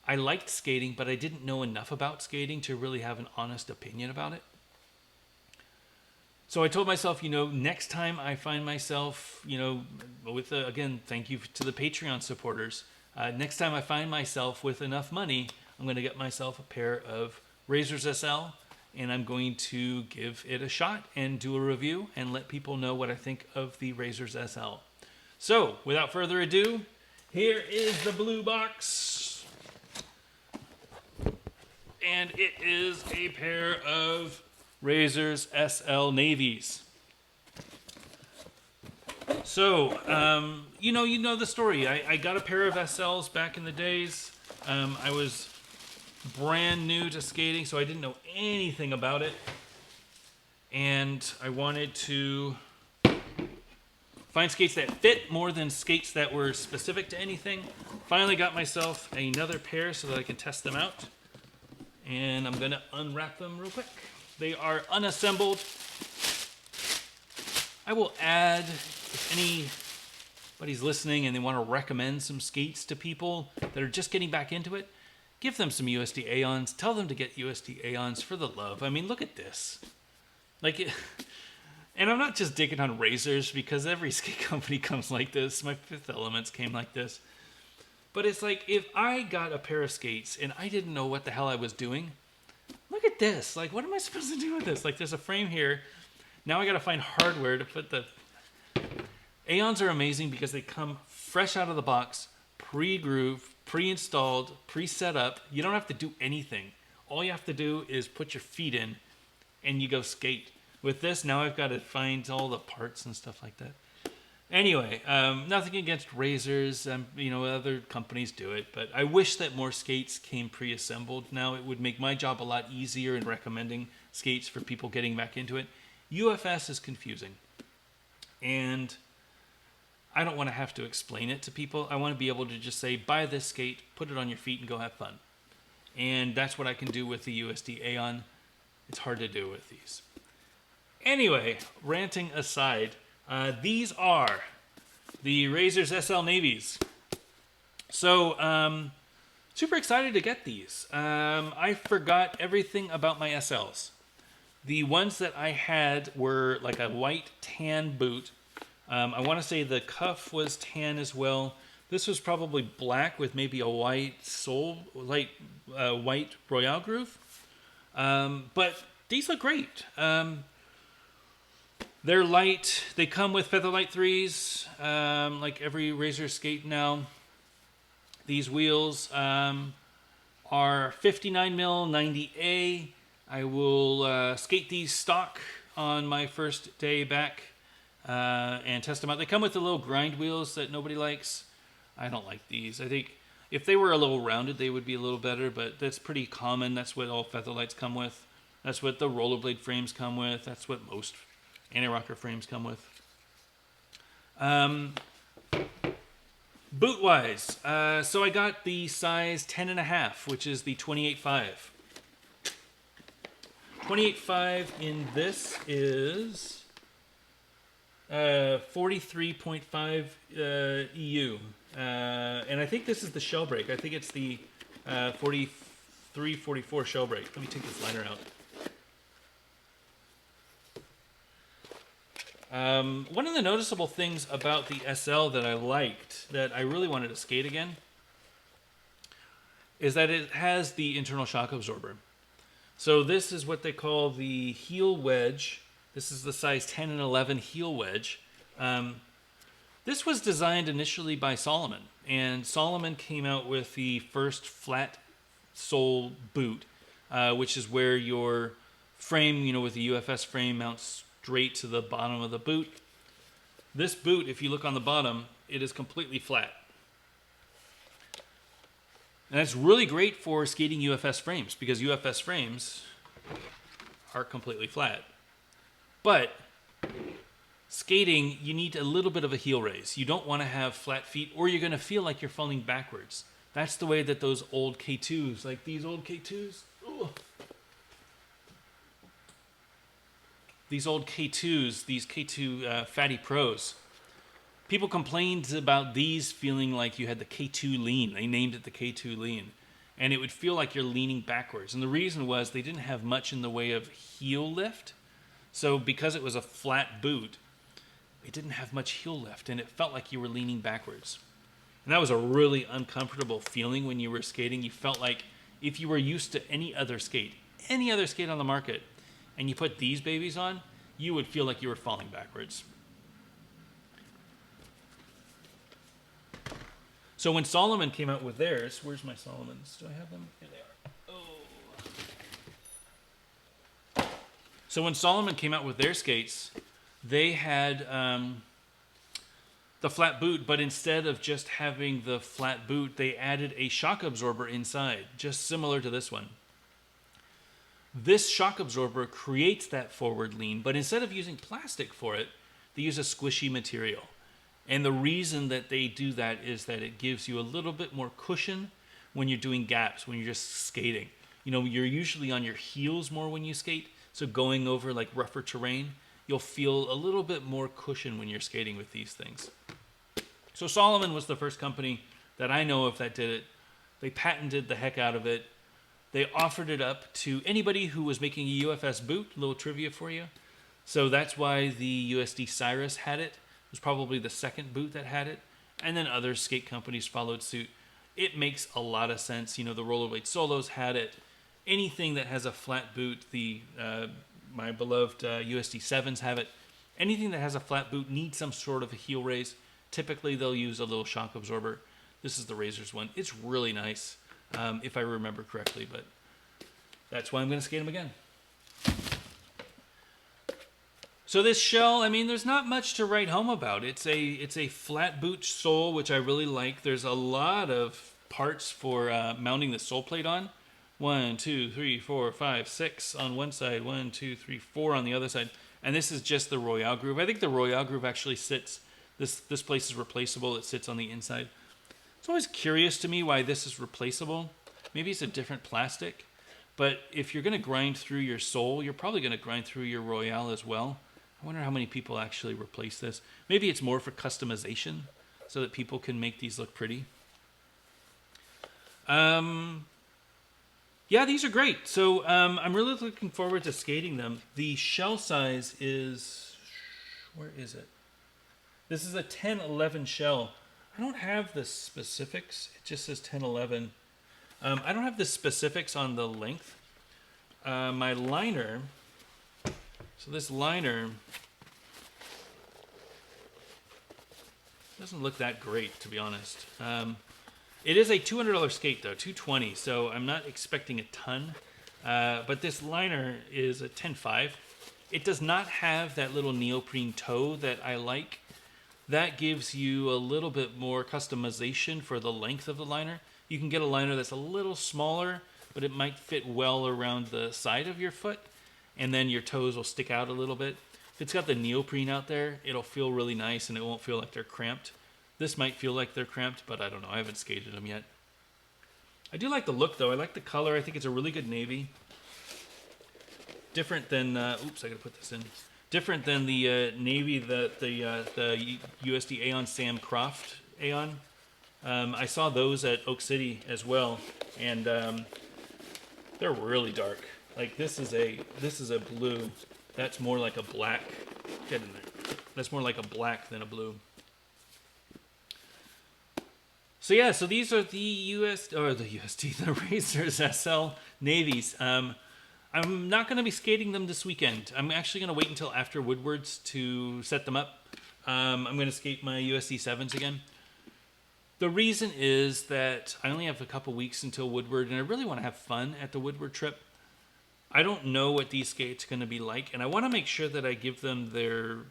I liked skating, but I didn't know enough about skating to really have an honest opinion about it. So I told myself, next time I find myself, again, thank you to the Patreon supporters. Next time I find myself with enough money, I'm going to get myself a pair of Razors SL, and I'm going to give it a shot and do a review and let people know what I think of the Razors SL. So, without further ado, here is the blue box. And it is a pair of Razors SL Navies. So, you know the story. I got a pair of SLs back in the days. I was brand new to skating, so I didn't know anything about it. And I wanted to find skates that fit more than skates that were specific to anything. Finally got myself another pair so that I can test them out. And I'm going to unwrap them real quick. They are unassembled. I will add, if anybody's listening and they want to recommend some skates to people that are just getting back into it, give them some USD Aeons. Tell them to get USD Aeons for the love. I mean, look at this. And I'm not just digging on Razors because every skate company comes like this. My Fifth Elements came like this. But it's like, if I got a pair of skates and I didn't know what the hell I was doing, look at this. What am I supposed to do with this? There's a frame here. Now I got to find hardware to put the... Aeons are amazing because they come fresh out of the box, pre-grooved, pre-installed, pre-set up. You don't have to do anything. All you have to do is put your feet in and you go skate. With this, now I've got to find all the parts and stuff like that. Anyway, nothing against razors. Other companies do it, but I wish that more skates came pre-assembled. Now it would make my job a lot easier in recommending skates for people getting back into it. UFS is confusing, and I don't want to have to explain it to people. I want to be able to just say, buy this skate, put it on your feet, and go have fun. And that's what I can do with the USD Aeon. It's hard to do with these. Anyway, ranting aside, these are the Razors SL Navies. So, super excited to get these. I forgot everything about my SLs. The ones that I had were like a white tan boot. I want to say the cuff was tan as well. This was probably black with maybe a white sole, like white Royale groove. But these look great. They're light. They come with Featherlight 3s, like every Razor skate now. These wheels are 59 mil 90A. I will skate these stock on my first day back and test them out. They come with the little grind wheels that nobody likes. I don't like these. I think if they were a little rounded, they would be a little better, but that's pretty common. That's what all Featherlights come with. That's what the rollerblade frames come with. That's what most anti-rocker frames come with. Boot-wise, so I got the size 10.5, which is the 28.5. 28.5 in this is 43.5 EU. And I think this is the shell break. I think it's the 43, 44 shell break. Let me take this liner out. One of the noticeable things about the SL that I liked, that I really wanted to skate again, is that it has the internal shock absorber. So this is what they call the heel wedge. This is the size 10 and 11 heel wedge. This was designed initially by Salomon, and Salomon came out with the first flat sole boot, which is where your frame, with the UFS frame, mounts straight to the bottom of the boot. This boot, if you look on the bottom, it is completely flat. And that's really great for skating UFS frames, because UFS frames are completely flat. But skating, you need a little bit of a heel raise. You don't want to have flat feet, or you're going to feel like you're falling backwards. That's the way that those old K2s, like these old K2s, these old K2s, these K2 Fatty Pros, people complained about these feeling like you had the K2 lean. They named it the K2 lean. And it would feel like you're leaning backwards. And the reason was they didn't have much in the way of heel lift. So because it was a flat boot, it didn't have much heel lift, and it felt like you were leaning backwards. And that was a really uncomfortable feeling when you were skating. You felt like if you were used to any other skate on the market, and you put these babies on, you would feel like you were falling backwards. So when Salomon came out with theirs, where's my Salomons? Do I have them? Here they are. Oh. So when Salomon came out with their skates, they had the flat boot, but instead of just having the flat boot, they added a shock absorber inside, just similar to this one. This shock absorber creates that forward lean, but instead of using plastic for it, they use a squishy material. And the reason that they do that is that it gives you a little bit more cushion when you're doing gaps, when you're just skating. You're usually on your heels more when you skate, so going over like rougher terrain, you'll feel a little bit more cushion when you're skating with these things. So Salomon was the first company that I know of that did it. They patented the heck out of it. They offered it up to anybody who was making a UFS boot. A little trivia for you. So that's why the USD Cyrus had it. It was probably the second boot that had it. And then other skate companies followed suit. It makes a lot of sense. The Rollerblade Solos had it. Anything that has a flat boot, my beloved USD 7s have it. Anything that has a flat boot needs some sort of a heel raise. Typically, they'll use a little shock absorber. This is the Razors one. It's really nice. If I remember correctly, but that's why I'm going to skate them again. So this shell, I mean, there's not much to write home about. It's a flat boot sole, which I really like. There's a lot of parts for mounting the sole plate on. 1, 2, 3, 4, 5, 6 on one side. 1, 2, 3, 4 on the other side. And this is just the Royale groove. I think the Royale groove actually sits. This place is replaceable. It sits on the inside. It's always curious to me why this is replaceable. Maybe it's a different plastic. But if you're going to grind through your sole, you're probably going to grind through your Royale as well. I wonder how many people actually replace this. Maybe it's more for customization so that people can make these look pretty. Yeah, these are great. So I'm really looking forward to skating them. The shell size is... Where is it? This is a 10-11 shell. I don't have the specifics. It just says 10-11. I don't have the specifics on the length. My liner... So this liner doesn't look that great, to be honest. It is a $200 skate, though, $220. So I'm not expecting a ton. But this liner is a 10.5. It does not have that little neoprene toe that I like. That gives you a little bit more customization for the length of the liner. You can get a liner that's a little smaller, but it might fit well around the side of your foot. And then your toes will stick out a little bit. If it's got the neoprene out there, it'll feel really nice and it won't feel like they're cramped. This might feel like they're cramped, but I don't know. I haven't skated them yet. I do like the look, though. I like the color. I think it's a really good navy. Different than... oops, I gotta put this in. Different than the navy that the USD Aeon Sam Croft Aeon. I saw those at Oak City as well, and they're really dark. Like this is a blue. That's more like a black. Get in there. That's more like a black than a blue. So yeah, so these are the the Razors SL navies. I'm not going to be skating them this weekend. I'm actually going to wait until after Woodward's to set them up. I'm going to skate my USD 7s again. The reason is that I only have a couple weeks until Woodward, and I really want to have fun at the Woodward trip. I don't know what these skates are going to be like, and I want to make sure that I give them their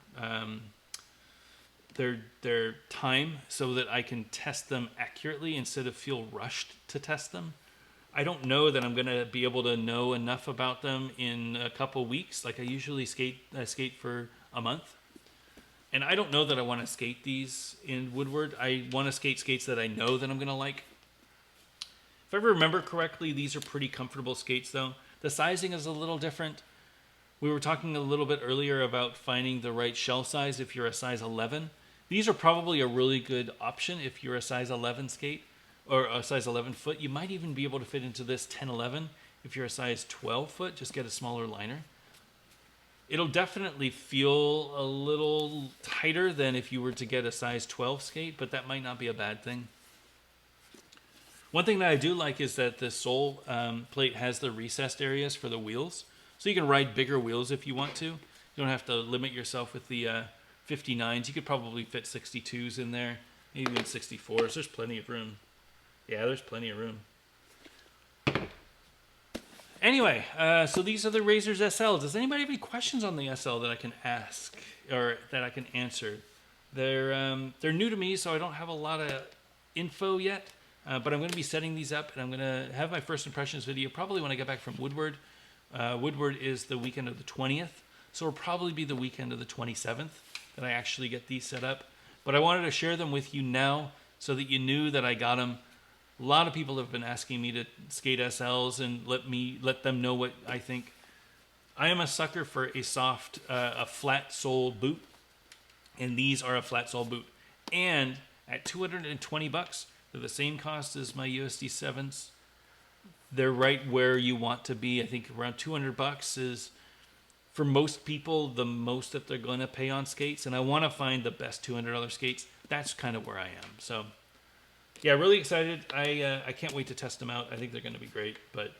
time so that I can test them accurately instead of feel rushed to test them. I don't know that I'm going to be able to know enough about them in a couple weeks. Like I usually skate for a month. And I don't know that I want to skate these in Woodward. I want to skate skates that I know that I'm going to like. If I remember correctly, these are pretty comfortable skates, though. The sizing is a little different. We were talking a little bit earlier about finding the right shell size if you're a size 11. These are probably a really good option if you're a size 11 skate or a size 11 foot. You might even be able to fit into this 10-11 if you're a size 12 foot. Just get a smaller liner. It'll definitely feel a little tighter than if you were to get a size 12 skate, but that might not be a bad thing. One thing that I do like is that the sole plate has the recessed areas for the wheels. So you can ride bigger wheels if you want to. You don't have to limit yourself with the 59s. You could probably fit 62s in there, maybe even 64s. There's plenty of room. Yeah, there's plenty of room. Anyway, so these are the Razors SL. Does anybody have any questions on the SL that I can ask or that I can answer? They're new to me, so I don't have a lot of info yet. But I'm going to be setting these up, and I'm going to have my first impressions video probably when I get back from Woodward. Woodward is the weekend of the 20th, so it'll probably be the weekend of the 27th that I actually get these set up. But I wanted to share them with you now so that you knew that I got them. A lot of people have been asking me to skate SLs and let them know what I think. I am a sucker for a a flat sole boot, and these are a flat sole boot. And at $220, they're the same cost as my USD 7s. They're right where you want to be. I think around $200 is, for most people, the most that they're going to pay on skates. And I want to find the best $200 skates. That's kind of where I am. So, yeah, really excited. I can't wait to test them out. I think they're going to be great. But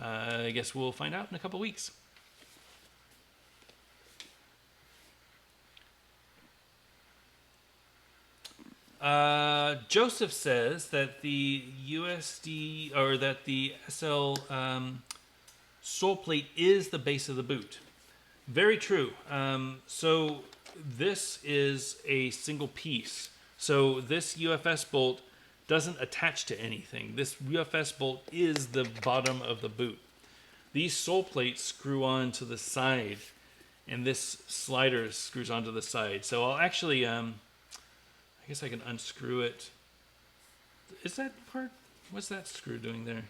I guess we'll find out in a couple weeks. Joseph says that the USD or that the SL sole plate is the base of the boot. Very true. So this is a single piece. So this UFS bolt doesn't attach to anything. This UFS bolt is the bottom of the boot. These sole plates screw on to the side, and this slider screws onto the side. So I'll actually, I guess I can unscrew it. Is that part? What's that screw doing there?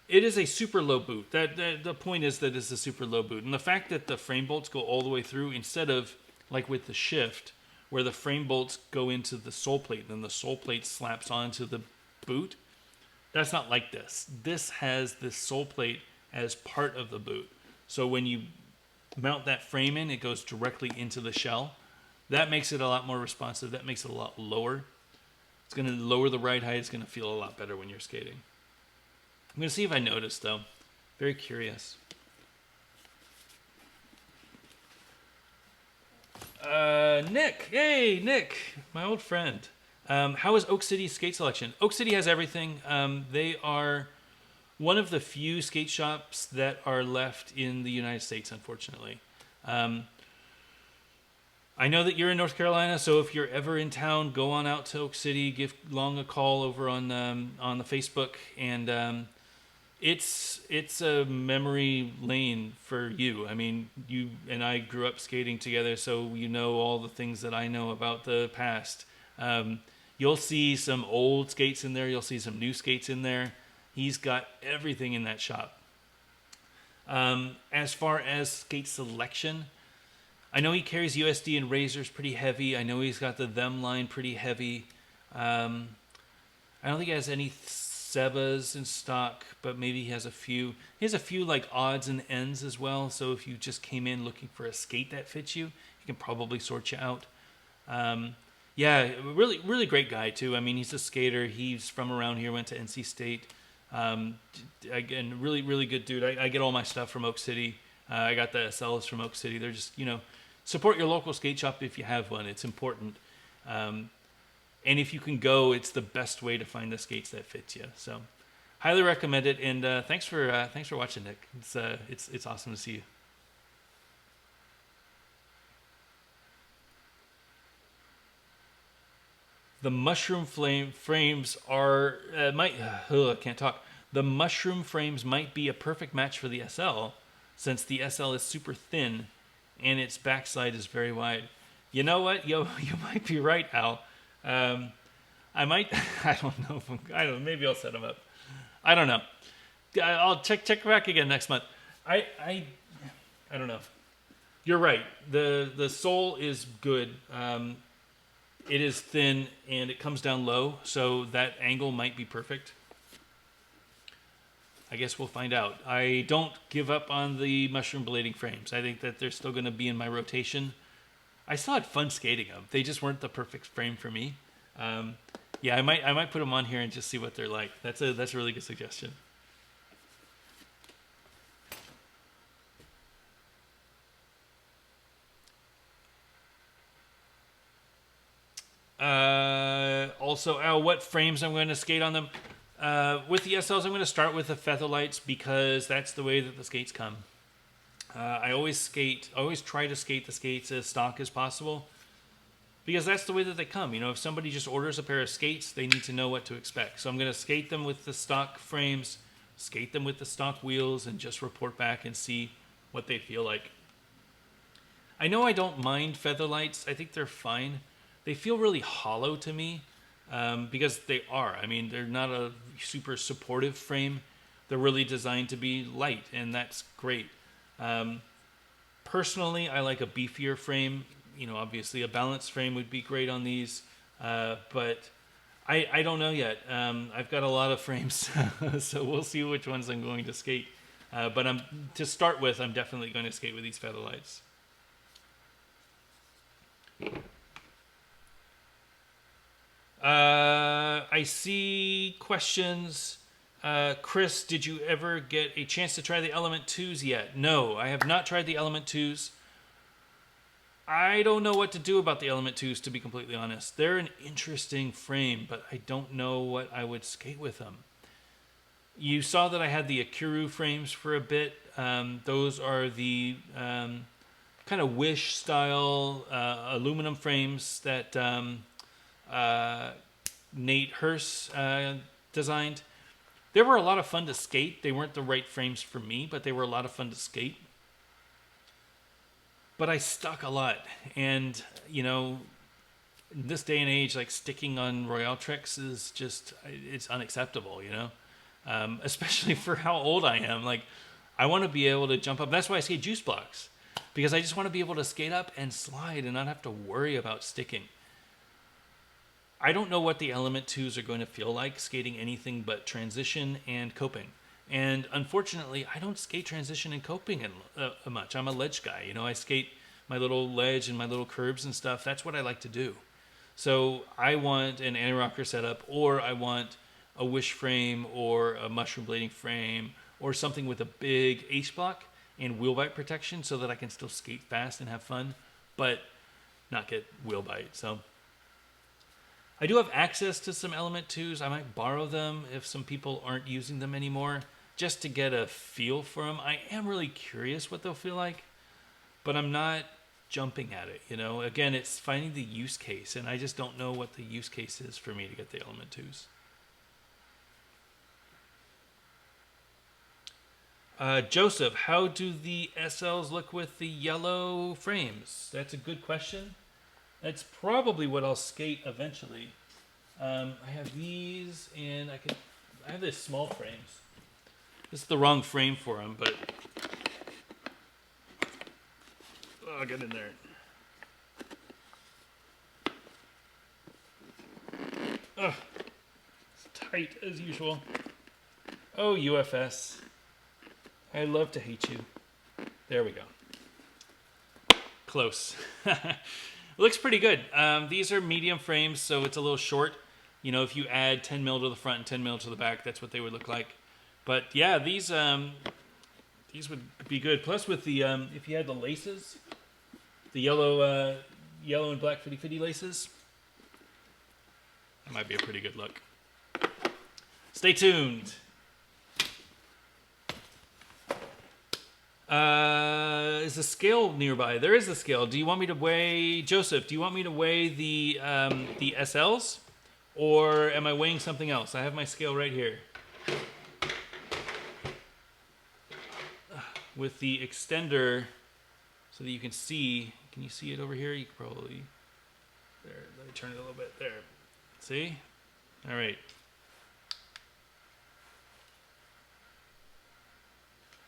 It is a super low boot. The point is that it's a super low boot. And the fact that the frame bolts go all the way through, instead of like with the Shift, where the frame bolts go into the sole plate, then the sole plate slaps onto the boot, that's not like this. This has this sole plate as part of the boot. So when you mount that frame in, it goes directly into the shell. That makes it a lot more responsive. That makes it a lot lower. It's going to lower the ride height. It's going to feel a lot better when you're skating. I'm going to see if I notice, though. Very curious. Nick. Hey, Nick. My old friend. How is Oak City's skate selection? Oak City has everything. They are one of the few skate shops that are left in the United States, unfortunately. I know that you're in North Carolina, so if you're ever in town, go on out to Oak City, give Long a call over on the Facebook, and it's a memory lane for you. I mean, you and I grew up skating together, so you know all the things that I know about the past. You'll see some old skates in there. You'll see some new skates in there. He's got everything in that shop. As far as skate selection, I know he carries USD and Razors pretty heavy. I know he's got the Them line pretty heavy. I don't think he has any Sebas in stock, but maybe he has a few. He has a few like odds and ends as well. So if you just came in looking for a skate that fits you, he can probably sort you out. Yeah, really, really great guy too. I mean, he's a skater. He's from around here. Went to NC State. Again, really, really good dude. I get all my stuff from Oak City. I got the SLs from Oak City. They're just, support your local skate shop if you have one. It's important. And if you can go, it's the best way to find the skates that fit you. So, highly recommend it. And thanks for watching, Nick. It's awesome to see you. The mushroom frames are I can't talk. The mushroom frames might be a perfect match for the SL, since the SL is super thin, and its backside is very wide. You know what? You might be right, Al. I might. I don't know. Maybe I'll set them up. I don't know. I'll check back again next month. I don't know. You're right. The sole is good. It is thin and it comes down low, so that angle might be perfect. I guess we'll find out. I don't give up on the mushroom blading frames. I think that they're still going to be in my rotation. I still had fun skating them. They just weren't the perfect frame for me. Yeah, I might put them on here and just see what they're like. That's a really good suggestion. Also, Al, what frames I'm going to skate on them? With the SLs, I'm going to start with the Featherlights because that's the way that the skates come. I always try to skate the skates as stock as possible because that's the way that they come. If somebody just orders a pair of skates, they need to know what to expect. So I'm going to skate them with the stock frames, skate them with the stock wheels, and just report back and see what they feel like. I know I don't mind Featherlights. I think they're fine. They feel really hollow to me because they are. I mean, they're not a super supportive frame. They're really designed to be light, and that's great. Personally, I like a beefier frame. Obviously a balanced frame would be great on these, but I don't know yet. I've got a lot of frames, so we'll see which ones I'm going to skate. But to start with, I'm definitely going to skate with these Featherlights. I see questions. Chris, did you ever get a chance to try the Element 2s yet? No, I have not tried the Element 2s. I don't know what to do about the Element 2s, to be completely honest. They're an interesting frame, but I don't know what I would skate with them. You saw that I had the Akuru frames for a bit. Those are the kind of Wish style aluminum frames that Nate Hurst designed. They were a lot of fun to skate. They weren't the right frames for me, but they were a lot of fun to skate. But I stuck a lot. And, you know, in this day and age, like sticking on Royale tricks is just, it's unacceptable, you know? Especially for how old I am. Like, I want to be able to jump up. That's why I skate juice blocks. Because I just want to be able to skate up and slide and not have to worry about sticking. I don't know what the Element 2s are going to feel like skating anything but transition and coping. And unfortunately, I don't skate transition and coping much. I'm a ledge guy. You know, I skate my little ledge and my little curbs and stuff. That's what I like to do. So I want an anti-rocker setup, or I want a Wish frame or a mushroom blading frame or something with a big H-block and wheel bite protection so that I can still skate fast and have fun, but not get wheel bite. So I do have access to some Element 2s. I might borrow them if some people aren't using them anymore, just to get a feel for them. I am really curious what they'll feel like, but I'm not jumping at it. You know, again, it's finding the use case, and I just don't know what the use case is for me to get the Element 2s. Joseph, how do the SLs look with the yellow frames? That's a good question. That's probably what I'll skate eventually. I have these, and I have this small frames. This is the wrong frame for them, but I'll get in there. Ugh, it's tight as usual. Oh, UFS. I love to hate you. There we go. Close. It looks pretty good. These are medium frames, so it's a little short. You know, if you add 10 mil to the front and 10 mil to the back, that's what they would look like. But yeah, these would be good. Plus, with the if you had the laces, the yellow and black fitty laces, that might be a pretty good look. Stay tuned. Is a scale nearby? There is a scale. Do you want me to weigh, Joseph? Do you want me to weigh the SLs, or am I weighing something else? I have my scale right here with the extender, so that you can see. Can you see it over here? You can probably. There. Let me turn it a little bit. There. See? All right.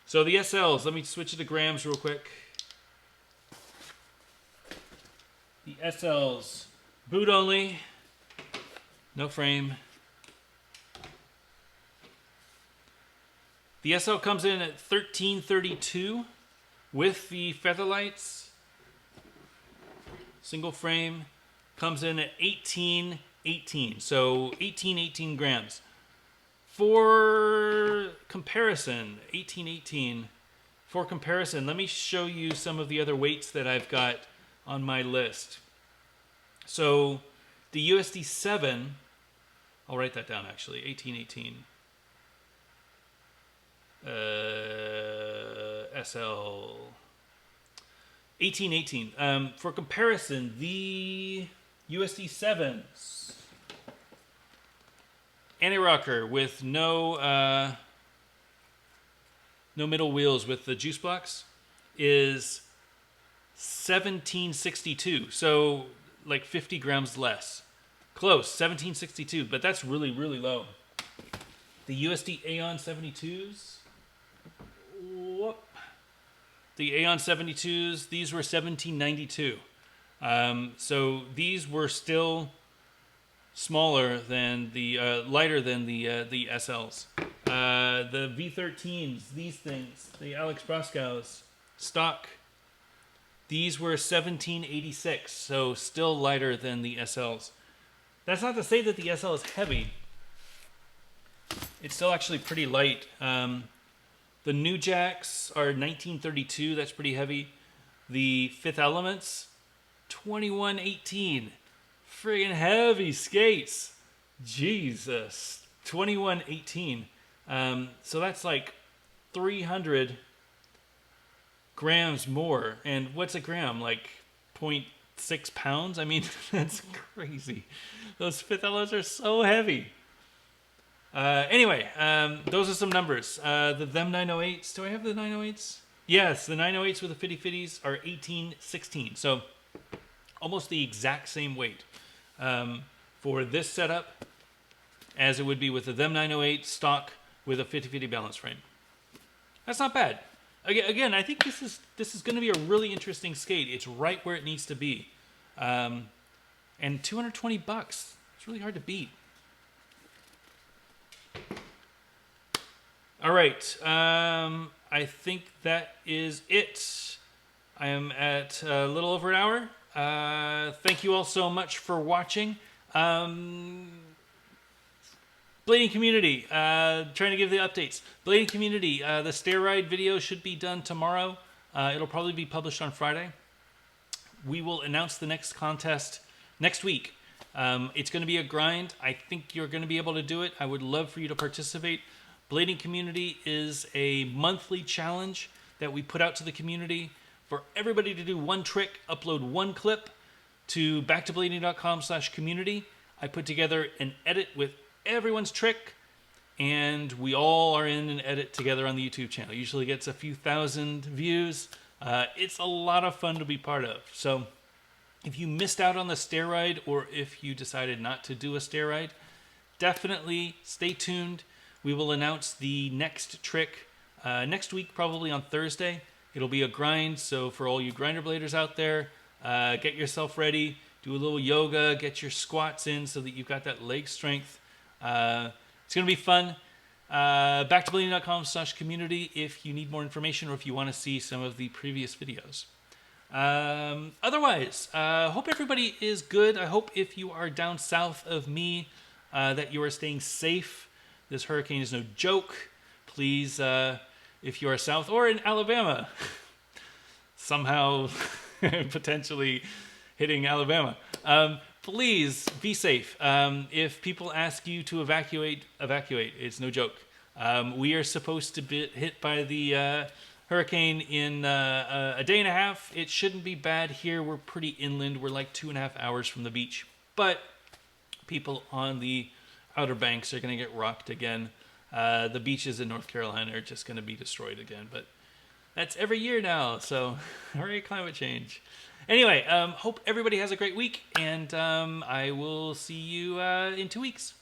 So the SLs, let me switch it to grams real quick. The SLs, boot only, no frame. The SL comes in at 1332 with the Featherlights. Single frame comes in at 1818, so 18 grams. For comparison, 1818. For comparison, let me show you some of the other weights that I've got on my list. So the USD 7, I'll write that down actually, 1818. SL 1818. For comparison, the USD 7s, anti-rocker with no middle wheels with the juice blocks is 1762. So like 50 grams less. Close, 1762, but that's really, really low. The USD Aeon 72s. Whoop. The Aeon 72s, these were 1792. So these were still smaller than the lighter than the SLs. The V13s, these things, the Alex Proskau's stock, these were 1786, so still lighter than the SLs. That's not to say that the SL is heavy. It's still actually pretty light. The New Jacks are 1932, that's pretty heavy. The Fifth Elements, 2118. Friggin' heavy skates. Jesus. 2118. So that's like 300 grams more. And what's a gram? Like 0.6 pounds? I mean, that's crazy. Those Fithellos are so heavy. Anyway, those are some numbers. The Them 908s. Do I have the 908s? Yes, the 908s with the Fitty Fitties are 1816. So almost the exact same weight for this setup as it would be with the Them 908 stock with a 50-50 balance frame. That's not bad. Again, I think this is going to be a really interesting skate. It's right where it needs to be, and $220. It's really hard to beat. All right, I think that is it. I am at a little over an hour. Thank you all so much for watching. Blading community, trying to give the updates. Blading community, the stair ride video should be done tomorrow. It'll probably be published on Friday. We will announce the next contest next week. It's going to be a grind. I think you're going to be able to do it. I would love for you to participate. Blading community is a monthly challenge that we put out to the community for everybody to do one trick, upload one clip to backtoblading.com/community. I put together an edit with everyone's trick, and we all are in an edit together on the YouTube channel. It usually gets a few thousand views. It's a lot of fun to be part of. So if you missed out on the stair ride, or if you decided not to do a stair ride, definitely stay tuned. We will announce the next trick next week, probably on Thursday. It'll be a grind, so for all you grinder bladers out there, get yourself ready, do a little yoga, get your squats in so that you've got that leg strength. It's going to be fun. Backtoblading.com/community if you need more information or if you want to see some of the previous videos. Otherwise, hope everybody is good. I hope if you are down south of me that you are staying safe. This hurricane is no joke. Please, if you are south or in Alabama, somehow potentially hitting Alabama, please be safe. If people ask you to evacuate. It's no joke. We are supposed to be hit by the hurricane in a day and a half. It shouldn't be bad here. We're pretty inland. We're like 2.5 hours from the beach. But people on the Outer Banks are going to get rocked again. The beaches in North Carolina are just going to be destroyed again. But that's every year now. So hooray, climate change. Anyway, hope everybody has a great week, and I will see you in 2 weeks.